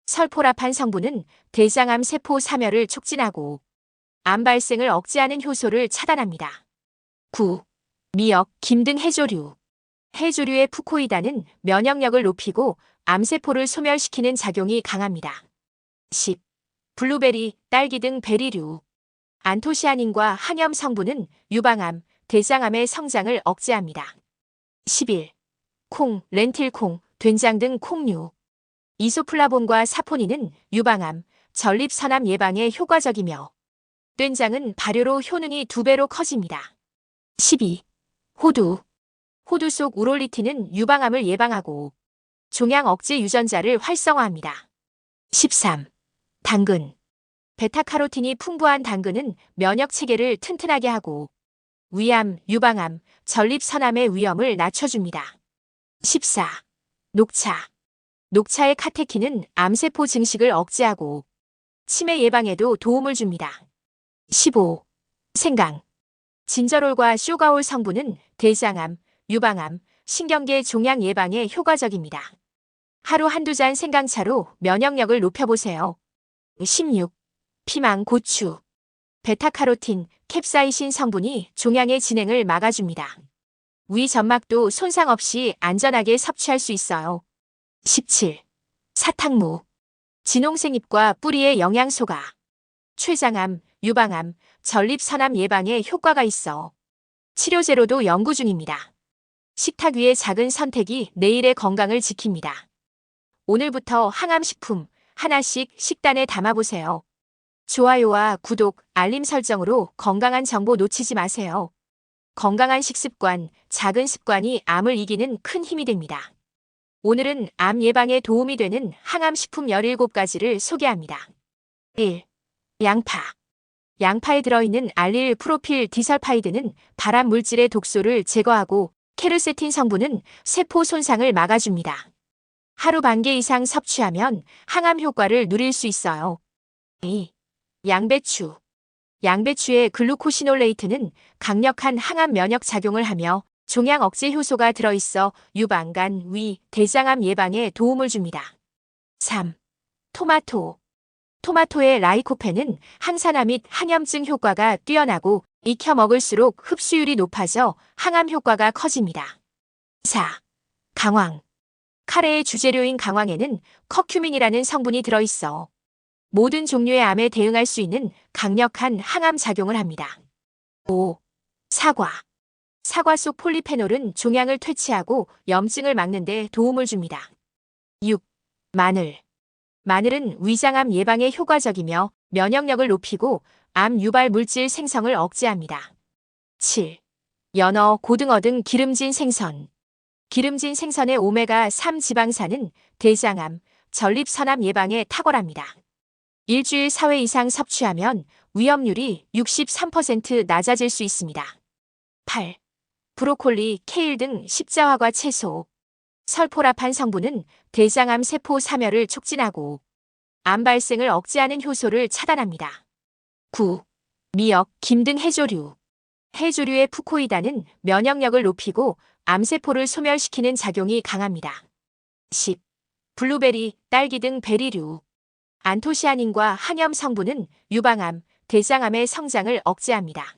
설포라판 성분은 대장암 세포 사멸을 촉진하고 암 발생을 억제하는 효소를 차단합니다. 9. 미역, 김 등 해조류. 해조류의 푸코이다는 면역력을 높이고 암세포를 소멸시키는 작용이 강합니다. 10. 블루베리, 딸기 등 베리류. 안토시아닌과 항염 성분은 유방암, 대장암의 성장을 억제합니다. 11. 콩, 렌틸콩, 된장 등 콩류. 이소플라본과 사포닌은 유방암, 전립선암 예방에 효과적이며 된장은 발효로 효능이 2배로 커집니다. 12. 호두. 호두 속 우롤리틴은 유방암을 예방하고 종양 억제 유전자를 활성화합니다. 13. 당근. 베타카로틴이 풍부한 당근은 면역 체계를 튼튼하게 하고 위암, 유방암, 전립선암의 위험을 낮춰줍니다. 14. 녹차. 녹차의 카테킨은 암세포 증식을 억제하고 치매 예방에도 도움을 줍니다. 15. 생강. 진저롤과 쇼가올 성분은 대장암, 유방암, 신경계 종양 예방에 효과적입니다. 하루 한두 잔 생강차로 면역력을 높여보세요. 16. 피망, 고추. 베타카로틴, 캡사이신 성분이 종양의 진행을 막아줍니다. 위 점막도 손상 없이 안전하게 섭취할 수 있어요. 17. 사탕무. 진홍색잎과 뿌리의 영양소가 췌장암, 유방암, 전립선암 예방에 효과가 있어 치료제로도 연구 중입니다. 식탁 위의 작은 선택이 내일의 건강을 지킵니다. 오늘부터 항암식품 하나씩 식단에 담아보세요. 좋아요와 구독, 알림 설정으로 건강한 정보 놓치지 마세요. 건강한 식습관, 작은 습관이 암을 이기는 큰 힘이 됩니다. 오늘은 암 예방에 도움이 되는 항암식품 17가지를 소개합니다. 1. 양파. 양파에 들어있는 알릴 프로필 디설파이드는 발암 물질의 독소를 제거하고 케르세틴 성분은 세포 손상을 막아줍니다. 하루 반 개 이상 섭취하면 항암 효과를 누릴 수 있어요. 2. 양배추. 양배추의 글루코시놀레이트는 강력한 항암 면역 작용을 하며 종양 억제 효소가 들어있어 유방간, 위, 대장암 예방에 도움을 줍니다. 3. 토마토. 토마토의 라이코펜은 항산화 및 항염증 효과가 뛰어나고 익혀 먹을수록 흡수율이 높아져 항암 효과가 커집니다. 4. 강황. 카레의 주재료인 강황에는 커큐민이라는 성분이 들어있어 모든 종류의 암에 대응할 수 있는 강력한 항암 작용을 합니다. 5. 사과. 사과 속 폴리페놀은 종양을 퇴치하고 염증을 막는 데 도움을 줍니다. 6. 마늘. 마늘은 위장암 예방에 효과적이며 면역력을 높이고 암 유발 물질 생성을 억제합니다. 7. 연어, 고등어 등 기름진 생선. 기름진 생선의 오메가3 지방산은 대장암, 전립선암 예방에 탁월합니다. 일주일 4회 이상 섭취하면 위험률이 63% 낮아질 수 있습니다. 8. 브로콜리, 케일 등 십자화과 채소. 설포라판 성분은 대장암 세포 사멸을 촉진하고 암 발생을 억제하는 효소를 차단합니다. 9. 미역, 김 등 해조류. 해조류의 푸코이다는 면역력을 높이고 암세포를 소멸시키는 작용이 강합니다. 10. 블루베리, 딸기 등 베리류. 안토시아닌과 항염 성분은 유방암, 대장암의 성장을 억제합니다.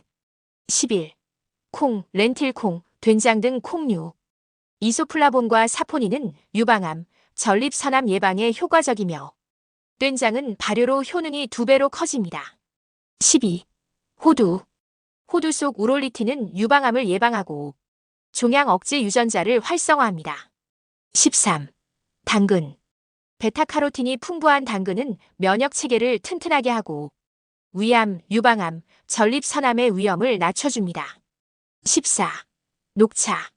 11. 콩, 렌틸콩, 된장 등 콩류. 이소플라본과 사포닌은 유방암, 전립선암 예방에 효과적이며 된장은 발효로 효능이 2배로 커집니다. 12. 호두. 호두 속 우롤리틴은 유방암을 예방하고 종양 억제 유전자를 활성화합니다. 13. 당근. 베타카로틴이 풍부한 당근은 면역 체계를 튼튼하게 하고 위암, 유방암, 전립선암의 위험을 낮춰줍니다. 14. 녹차.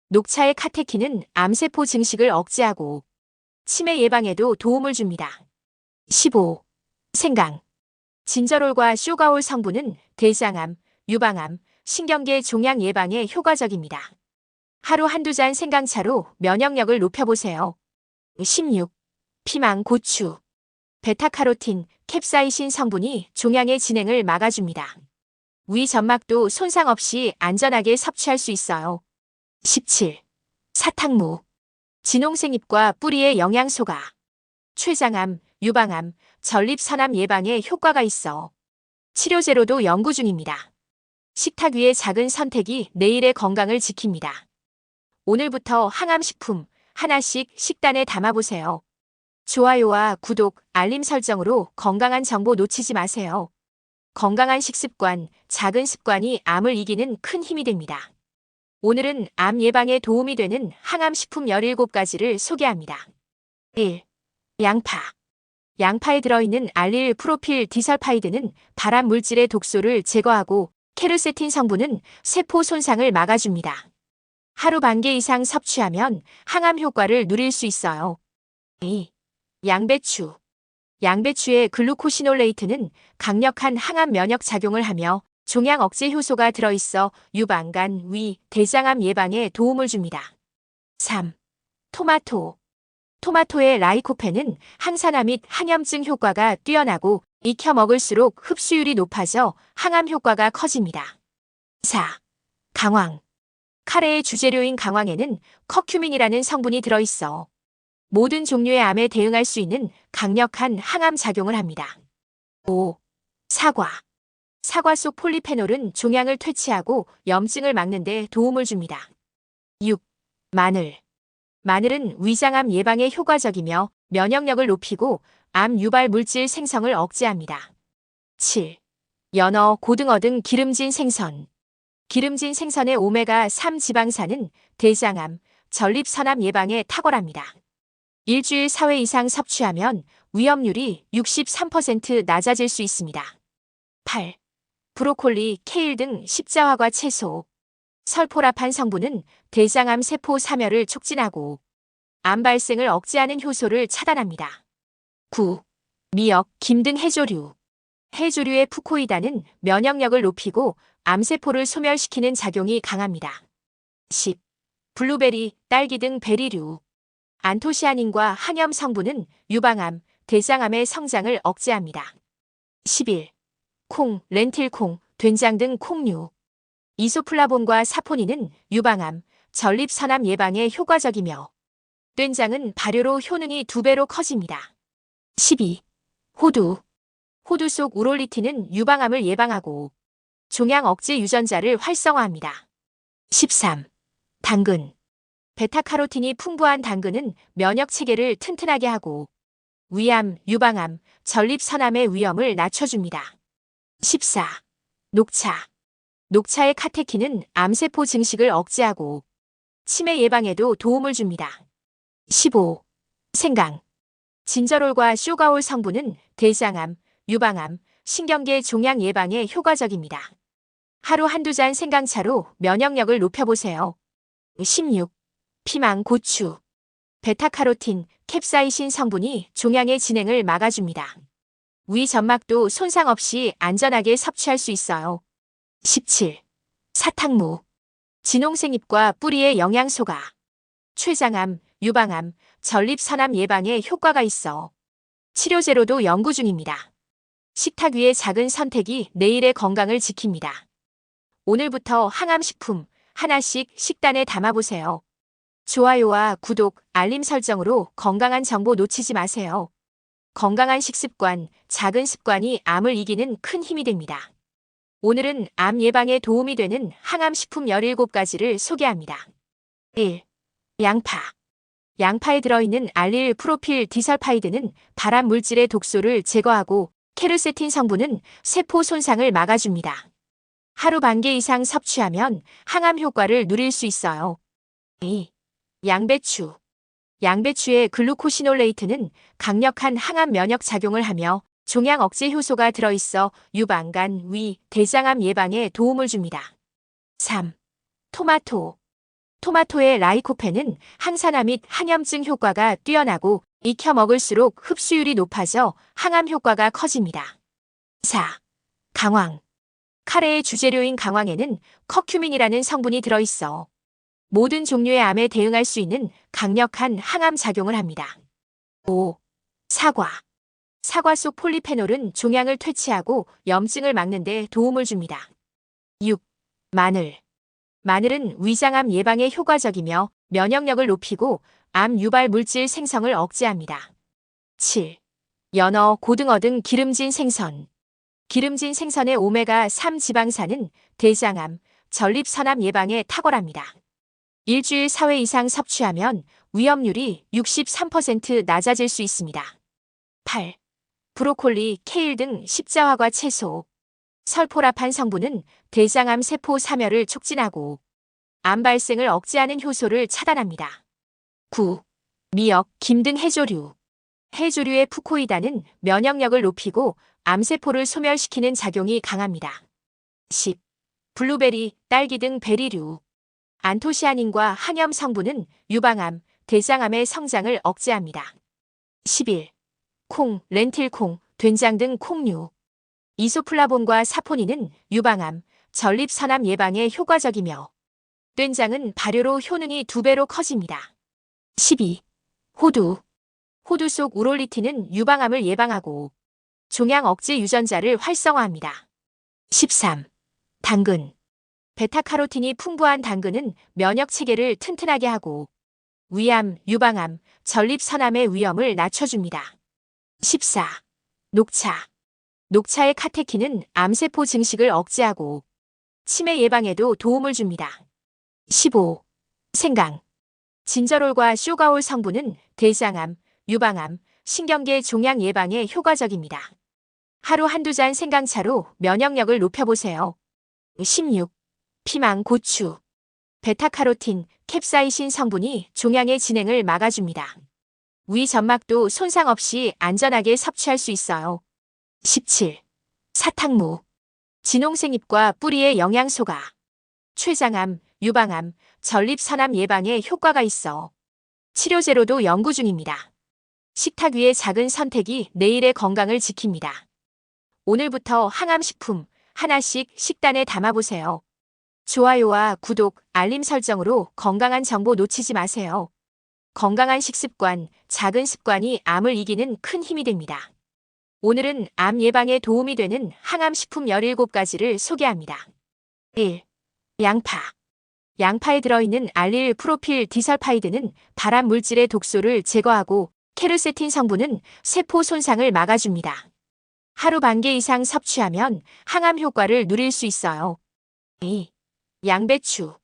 녹차의 카테킨은 암세포 증식을 억제하고 치매 예방에도 도움을 줍니다. 15. 생강. 진저롤과 쇼가올 성분은 대장암, 유방암, 신경계 종양 예방에 효과적입니다. 하루 한두 잔 생강차로 면역력을 높여보세요. 16. 피망, 고추. 베타카로틴, 캡사이신 성분이 종양의 진행을 막아줍니다. 위 점막도 손상 없이 안전하게 섭취할 수 있어요. 17. 사탕무. 진홍색잎과 뿌리의 영양소가 췌장암, 유방암, 전립선암 예방에 효과가 있어 치료제로도 연구 중입니다. 식탁 위의 작은 선택이 내일의 건강을 지킵니다. 오늘부터 항암식품 하나씩 식단에 담아보세요. 좋아요와 구독, 알림 설정으로 건강한 정보 놓치지 마세요. 건강한 식습관, 작은 습관이 암을 이기는 큰 힘이 됩니다. 오늘은 암 예방에 도움이 되는 항암식품 17가지를 소개합니다. 1. 양파. 양파에 들어있는 알릴 프로필 디설파이드는 발암 물질의 독소를 제거하고 케르세틴 성분은 세포 손상을 막아줍니다. 하루 반 개 이상 섭취하면 항암 효과를 누릴 수 있어요. 2. 양배추. 양배추의 글루코시놀레이트는 강력한 항암 면역 작용을 하며 종양 억제 효소가 들어있어 유방간, 위, 대장암 예방에 도움을 줍니다. 3. 토마토. 토마토의 라이코펜은 항산화 및 항염증 효과가 뛰어나고 익혀 먹을수록 흡수율이 높아져 항암 효과가 커집니다. 4. 강황. 카레의 주재료인 강황에는 커큐민이라는 성분이 들어있어 모든 종류의 암에 대응할 수 있는 강력한 항암 작용을 합니다. 5. 사과. 사과 속 폴리페놀은 종양을 퇴치하고 염증을 막는 데 도움을 줍니다. 6. 마늘. 마늘은 위장암 예방에 효과적이며 면역력을 높이고 암 유발 물질 생성을 억제합니다. 7. 연어, 고등어 등 기름진 생선. 기름진 생선의 오메가3 지방산은 대장암, 전립선암 예방에 탁월합니다. 일주일 4회 이상 섭취하면 위험률이 63% 낮아질 수 있습니다. 8. 브로콜리, 케일 등 십자화과 채소. 설포라판 성분은 대장암 세포 사멸을 촉진하고 암 발생을 억제하는 효소를 차단합니다. 9. 미역, 김 등 해조류. 해조류의 푸코이다는 면역력을 높이고 암세포를 소멸시키는 작용이 강합니다. 10. 블루베리, 딸기 등 베리류. 안토시아닌과 항염 성분은 유방암, 대장암의 성장을 억제합니다. 11. 콩, 렌틸콩, 된장 등 콩류. 이소플라본과 사포닌은 유방암, 전립선암 예방에 효과적이며 된장은 발효로 효능이 2배로 커집니다. 12. 호두. 호두 속 우롤리틴은 유방암을 예방하고 종양 억제 유전자를 활성화합니다. 13. 당근. 베타카로틴이 풍부한 당근은 면역 체계를 튼튼하게 하고 위암, 유방암, 전립선암의 위험을 낮춰줍니다. 14. 녹차. 녹차의 카테킨은 암세포 증식을 억제하고 치매 예방에도 도움을 줍니다. 15. 생강. 진저롤과 쇼가올 성분은 대장암, 유방암, 신경계 종양 예방에 효과적입니다. 하루 한두 잔 생강차로 면역력을 높여보세요. 16. 피망, 고추. 베타카로틴, 캡사이신 성분이 종양의 진행을 막아줍니다. 위 점막도 손상 없이 안전하게 섭취할 수 있어요. 17. 사탕무. 진홍색잎과 뿌리의 영양소가 췌장암, 유방암, 전립선암 예방에 효과가 있어 치료제로도 연구 중입니다. 식탁 위의 작은 선택이 내일의 건강을 지킵니다. 오늘부터 항암식품 하나씩 식단에 담아보세요. 좋아요와 구독, 알림 설정으로 건강한 정보 놓치지 마세요. 건강한 식습관, 작은 습관이 암을 이기는 큰 힘이 됩니다. 오늘은 암 예방에 도움이 되는 항암식품 17가지를 소개합니다. 1. 양파. 양파에 들어있는 알릴 프로필 디설파이드는 발암 물질의 독소를 제거하고 케르세틴 성분은 세포 손상을 막아줍니다. 하루 반 개 이상 섭취하면 항암 효과를 누릴 수 있어요. 2. 양배추. 양배추의 글루코시놀레이트는 강력한 항암 면역 작용을 하며 종양 억제 효소가 들어있어 유방간, 위, 대장암 예방에 도움을 줍니다. 3. 토마토. 토마토의 라이코펜은 항산화 및 항염증 효과가 뛰어나고 익혀 먹을수록 흡수율이 높아져 항암 효과가 커집니다. 4. 강황. 카레의 주재료인 강황에는 커큐민이라는 성분이 들어있어 모든 종류의 암에 대응할 수 있는 강력한 항암 작용을 합니다. 5. 사과. 사과 속 폴리페놀은 종양을 퇴치하고 염증을 막는 데 도움을 줍니다. 6. 마늘. 마늘은 위장암 예방에 효과적이며 면역력을 높이고 암 유발 물질 생성을 억제합니다. 7. 연어, 고등어 등 기름진 생선. 기름진 생선의 오메가3 지방산은 대장암, 전립선암 예방에 탁월합니다. 일주일 4회 이상 섭취하면 위험률이 63% 낮아질 수 있습니다. 8. 브로콜리, 케일 등 십자화과 채소. 설포라판 성분은 대장암 세포 사멸을 촉진하고 암 발생을 억제하는 효소를 차단합니다. 9. 미역, 김 등 해조류. 해조류의 푸코이다는 면역력을 높이고 암세포를 소멸시키는 작용이 강합니다. 10. 블루베리, 딸기 등 베리류. 안토시아닌과 항염 성분은 유방암, 대장암의 성장을 억제합니다. 11. 콩, 렌틸콩, 된장 등 콩류. 이소플라본과 사포닌은 유방암, 전립선암 예방에 효과적이며 된장은 발효로 효능이 2배로 커집니다. 12. 호두. 호두 속 우롤리틴은 유방암을 예방하고 종양 억제 유전자를 활성화합니다. 13. 당근. 베타카로틴이 풍부한 당근은 면역 체계를 튼튼하게 하고 위암, 유방암, 전립선암의 위험을 낮춰줍니다. 14. 녹차. 녹차의 카테킨은 암세포 증식을 억제하고 치매 예방에도 도움을 줍니다. 15. 생강. 진저롤과 쇼가올 성분은 대장암, 유방암, 신경계 종양 예방에 효과적입니다. 하루 한두 잔 생강차로 면역력을 높여보세요. 16. 피망, 고추. 베타카로틴, 캡사이신 성분이 종양의 진행을 막아줍니다. 위 점막도 손상 없이 안전하게 섭취할 수 있어요. 17. 사탕무. 진홍색잎과 뿌리의 영양소가 췌장암, 유방암, 전립선암 예방에 효과가 있어 치료제로도 연구 중입니다. 식탁 위의 작은 선택이 내일의 건강을 지킵니다. 오늘부터 항암식품 하나씩 식단에 담아보세요. 좋아요와 구독, 알림 설정으로 건강한 정보 놓치지 마세요. 건강한 식습관, 작은 습관이 암을 이기는 큰 힘이 됩니다. 오늘은 암 예방에 도움이 되는 항암식품 17가지를 소개합니다. 1. 양파. 양파에 들어있는 알릴 프로필 디설파이드는 발암 물질의 독소를 제거하고 케르세틴 성분은 세포 손상을 막아줍니다. 하루 반 개 이상 섭취하면 항암 효과를 누릴 수 있어요. 2. 양배추.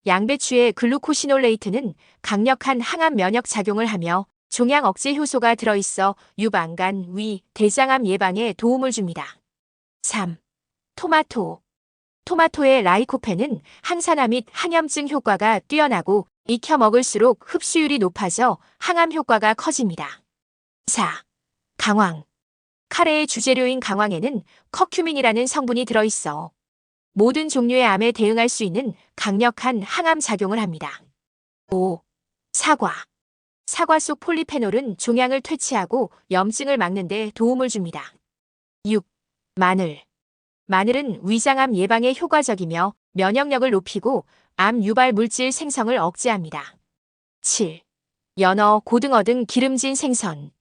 양배추의 글루코시놀레이트는 강력한 항암 면역 작용을 하며 종양 억제 효소가 들어있어 유방간, 위, 대장암 예방에 도움을 줍니다. 3. 토마토. 토마토의 라이코펜은 항산화 및 항염증 효과가 뛰어나고 익혀 먹을수록 흡수율이 높아져 항암 효과가 커집니다. 4. 강황. 카레의 주재료인 강황에는 커큐민이라는 성분이 들어있어 모든 종류의 암에 대응할 수 있는 강력한 항암 작용을 합니다. 5. 사과. 사과 속 폴리페놀은 종양을 퇴치하고 염증을 막는 데 도움을 줍니다. 6. 마늘. 마늘은 위장암 예방에 효과적이며 면역력을 높이고 암 유발 물질 생성을 억제합니다. 7. 연어, 고등어 등 기름진 생선.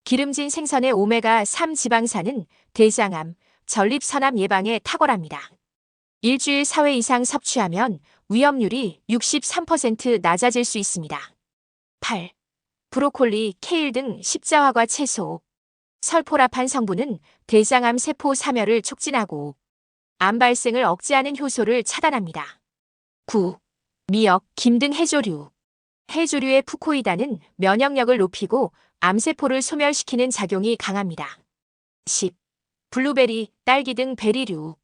기름진 생선의 오메가3 지방산은 대장암, 전립선암 예방에 탁월합니다. 일주일 4회 이상 섭취하면 위험률이 63% 낮아질 수 있습니다. 8. 브로콜리, 케일 등 십자화과 채소. 설포라판 성분은 대장암 세포 사멸을 촉진하고 암 발생을 억제하는 효소를 차단합니다. 9. 미역, 김 등 해조류. 해조류의 푸코이단은 면역력을 높이고 암세포를 소멸시키는 작용이 강합니다. 10. 블루베리, 딸기 등 베리류.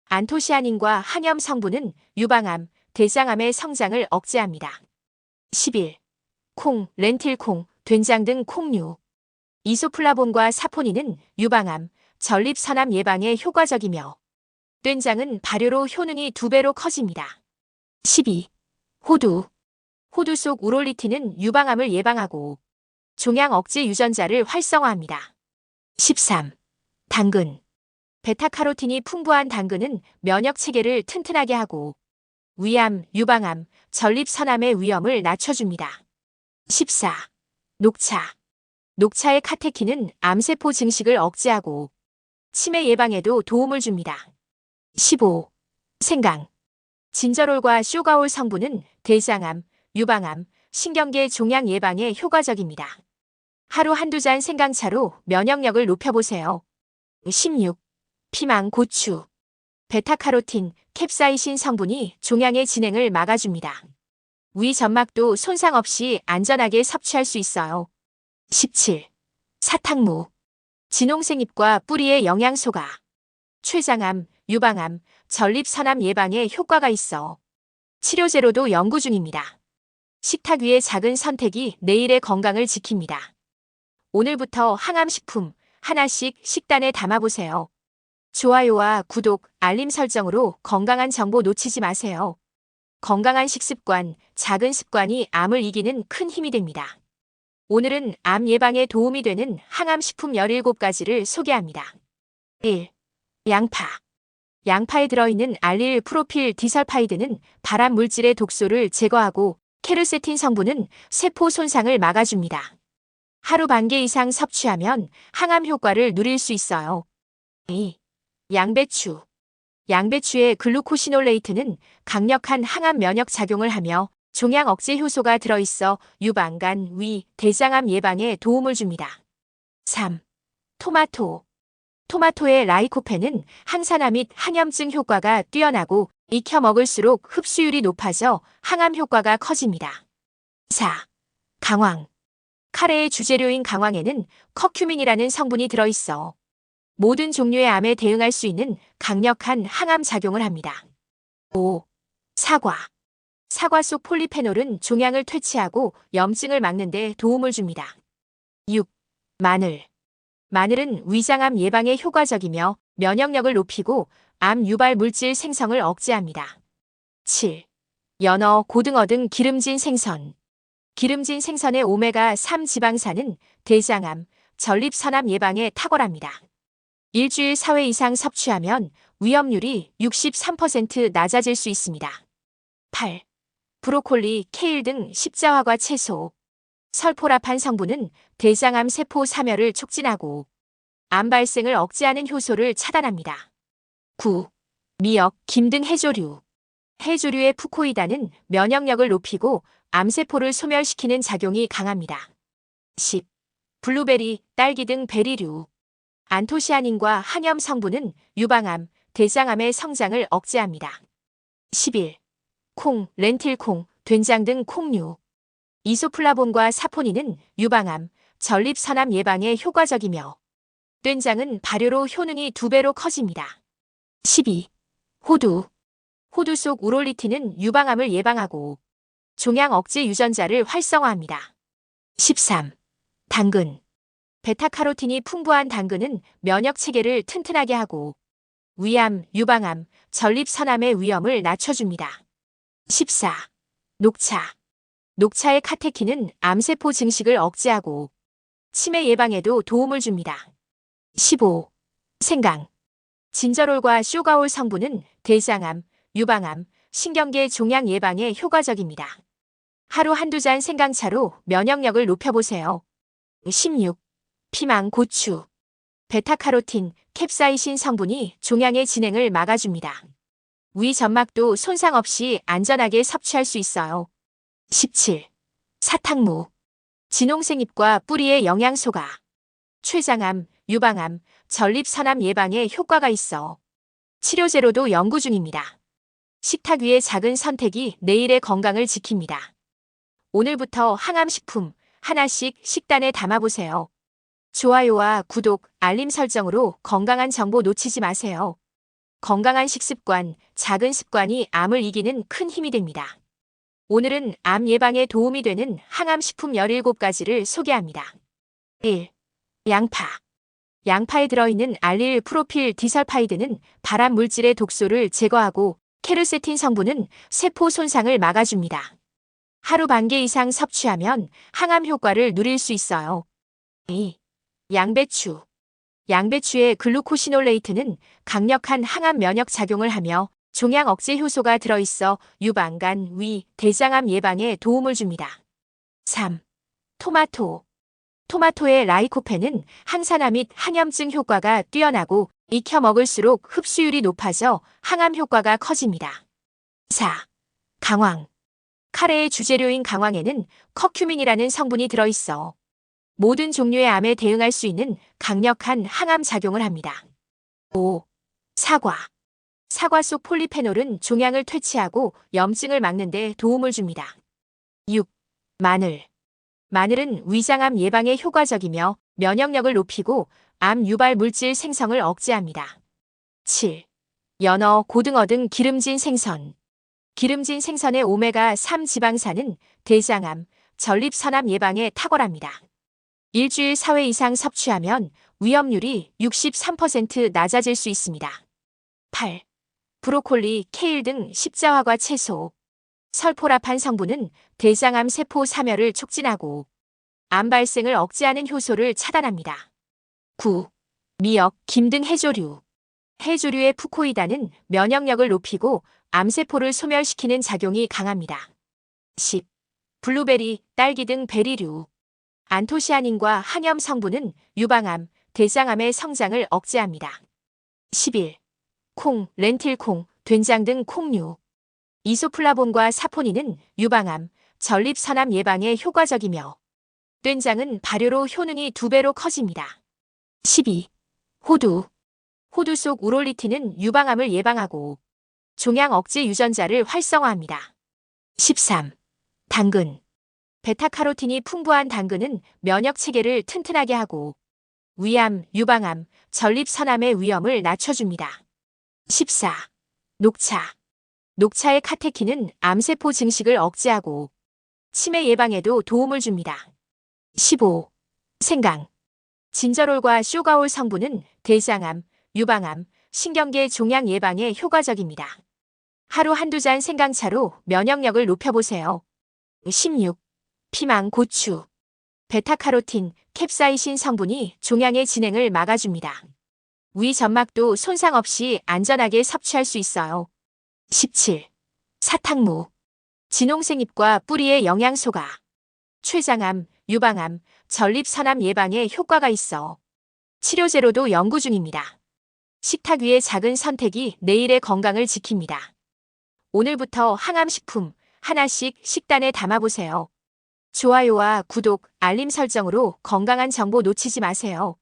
안토시아닌과 항염 성분은 유방암, 대장암의 성장을 억제합니다. 11. 콩, 렌틸콩, 된장 등 콩류. 이소플라본과 사포닌은 유방암, 전립선암 예방에 효과적이며 된장은 발효로 효능이 2배로 커집니다. 12. 호두. 호두 속 우롤리틴은 유방암을 예방하고 종양 억제 유전자를 활성화합니다. 13. 당근. 베타카로틴이 풍부한 당근은 면역 체계를 튼튼하게 하고 위암, 유방암, 전립선암의 위험을 낮춰줍니다. 14. 녹차. 녹차의 카테킨은 암세포 증식을 억제하고 치매 예방에도 도움을 줍니다. 15. 생강. 진저롤과 쇼가올 성분은 대장암, 유방암, 신경계 종양 예방에 효과적입니다. 하루 한두 잔 생강차로 면역력을 높여보세요. 16. 피망, 고추. 베타카로틴, 캡사이신 성분이 종양의 진행을 막아줍니다. 위 점막도 손상 없이 안전하게 섭취할 수 있어요. 17. 사탕무. 진홍색잎과 뿌리의 영양소가 췌장암, 유방암, 전립선암 예방에 효과가 있어 치료제로도 연구 중입니다. 식탁 위의 작은 선택이 내일의 건강을 지킵니다. 오늘부터 항암식품 하나씩 식단에 담아보세요. 좋아요와 구독, 알림 설정으로 건강한 정보 놓치지 마세요. 건강한 식습관, 작은 습관이 암을 이기는 큰 힘이 됩니다. 오늘은 암 예방에 도움이 되는 항암식품 17가지를 소개합니다. 1. 양파. 양파에 들어있는 알릴 프로필 디설파이드는 발암 물질의 독소를 제거하고 케르세틴 성분은 세포 손상을 막아줍니다. 하루 반 개 이상 섭취하면 항암 효과를 누릴 수 있어요. 2. 양배추. 양배추의 글루코시놀레이트는 강력한 항암 면역 작용을 하며 종양 억제 효소가 들어있어 유방, 간, 위, 대장암 예방에 도움을 줍니다. 3. 토마토. 토마토의 라이코펜은 항산화 및 항염증 효과가 뛰어나고 익혀 먹을수록 흡수율이 높아져 항암 효과가 커집니다. 4. 강황. 카레의 주재료인 강황에는 커큐민이라는 성분이 들어있어 모든 종류의 암에 대응할 수 있는 강력한 항암 작용을 합니다. 5. 사과. 사과 속 폴리페놀은 종양을 퇴치하고 염증을 막는 데 도움을 줍니다. 6. 마늘. 마늘은 위장암 예방에 효과적이며 면역력을 높이고 암 유발 물질 생성을 억제합니다. 7. 연어, 고등어 등 기름진 생선. 기름진 생선의 오메가3 지방산은 대장암, 전립선암 예방에 탁월합니다. 일주일 4회 이상 섭취하면 위험률이 63% 낮아질 수 있습니다. 8. 브로콜리, 케일 등 십자화과 채소. 설포라판 성분은 대장암 세포 사멸을 촉진하고 암 발생을 억제하는 효소를 차단합니다. 9. 미역, 김 등 해조류. 해조류의 푸코이단은 면역력을 높이고 암세포를 소멸시키는 작용이 강합니다. 10. 블루베리, 딸기 등 베리류. 안토시아닌과 항염 성분은 유방암, 대장암의 성장을 억제합니다. 11. 콩, 렌틸콩, 된장 등 콩류. 이소플라본과 사포닌은 유방암, 전립선암 예방에 효과적이며 된장은 발효로 효능이 2배로 커집니다. 12. 호두. 호두 속 우롤리틴은 유방암을 예방하고 종양 억제 유전자를 활성화합니다. 13. 당근. 베타카로틴이 풍부한 당근은 면역 체계를 튼튼하게 하고 위암, 유방암, 전립선암의 위험을 낮춰줍니다. 14. 녹차. 녹차의 카테킨은 암세포 증식을 억제하고 치매 예방에도 도움을 줍니다. 15. 생강. 진저롤과 쇼가올 성분은 대장암, 유방암, 신경계 종양 예방에 효과적입니다. 하루 한두 잔 생강차로 면역력을 높여보세요. 16. 피망, 고추. 베타카로틴, 캡사이신 성분이 종양의 진행을 막아줍니다. 위 점막도 손상 없이 안전하게 섭취할 수 있어요. 17. 사탕무. 진홍색잎과 뿌리의 영양소가 췌장암, 유방암, 전립선암 예방에 효과가 있어 치료제로도 연구 중입니다. 식탁 위의 작은 선택이 내일의 건강을 지킵니다. 오늘부터 항암식품 하나씩 식단에 담아보세요. 좋아요와 구독, 알림 설정으로 건강한 정보 놓치지 마세요. 건강한 식습관, 작은 습관이 암을 이기는 큰 힘이 됩니다. 오늘은 암 예방에 도움이 되는 항암식품 17가지를 소개합니다. 1. 양파. 양파에 들어있는 알릴 프로필 디설파이드는 발암 물질의 독소를 제거하고 케르세틴 성분은 세포 손상을 막아줍니다. 하루 반 개 이상 섭취하면 항암 효과를 누릴 수 있어요. 2. 양배추. 양배추의 글루코시놀레이트는 강력한 항암 면역 작용을 하며 종양 억제 효소가 들어있어 유방간, 위, 대장암 예방에 도움을 줍니다. 3. 토마토. 토마토의 라이코펜은 항산화 및 항염증 효과가 뛰어나고 익혀 먹을수록 흡수율이 높아져 항암 효과가 커집니다. 4. 강황. 카레의 주재료인 강황에는 커큐민이라는 성분이 들어있어 모든 종류의 암에 대응할 수 있는 강력한 항암 작용을 합니다. 5. 사과. 사과 속 폴리페놀은 종양을 퇴치하고 염증을 막는 데 도움을 줍니다. 6. 마늘. 마늘은 위장암 예방에 효과적이며 면역력을 높이고 암 유발 물질 생성을 억제합니다. 7. 연어, 고등어 등 기름진 생선. 기름진 생선의 오메가3 지방산은 대장암, 전립선암 예방에 탁월합니다. 일주일 4회 이상 섭취하면 위험률이 63% 낮아질 수 있습니다. 8. 브로콜리, 케일 등 십자화과 채소. 설포라판 성분은 대장암 세포 사멸을 촉진하고 암 발생을 억제하는 효소를 차단합니다. 9. 미역, 김 등 해조류. 해조류의 푸코이다는 면역력을 높이고 암세포를 소멸시키는 작용이 강합니다. 10. 블루베리, 딸기 등 베리류. 안토시아닌과 항염 성분은 유방암, 대장암의 성장을 억제합니다. 11. 콩, 렌틸콩, 된장 등 콩류. 이소플라본과 사포닌은 유방암, 전립선암 예방에 효과적이며 된장은 발효로 효능이 2배로 커집니다. 12. 호두. 호두 속 우롤리틴은 유방암을 예방하고 종양 억제 유전자를 활성화합니다. 13. 당근. 베타카로틴이 풍부한 당근은 면역 체계를 튼튼하게 하고 위암, 유방암, 전립선암의 위험을 낮춰줍니다. 14. 녹차. 녹차의 카테킨은 암세포 증식을 억제하고 치매 예방에도 도움을 줍니다. 15. 생강. 진저롤과 쇼가올 성분은 대장암, 유방암, 신경계 종양 예방에 효과적입니다. 하루 한두 잔 생강차로 면역력을 높여보세요. 16. 피망, 고추. 베타카로틴, 캡사이신 성분이 종양의 진행을 막아줍니다. 위 점막도 손상 없이 안전하게 섭취할 수 있어요. 17. 사탕무. 진홍색잎과 뿌리의 영양소가 췌장암, 유방암, 전립선암 예방에 효과가 있어 치료제로도 연구 중입니다. 식탁 위의 작은 선택이 내일의 건강을 지킵니다. 오늘부터 항암식품 하나씩 식단에 담아보세요. 좋아요와 구독, 알림 설정으로 건강한 정보 놓치지 마세요.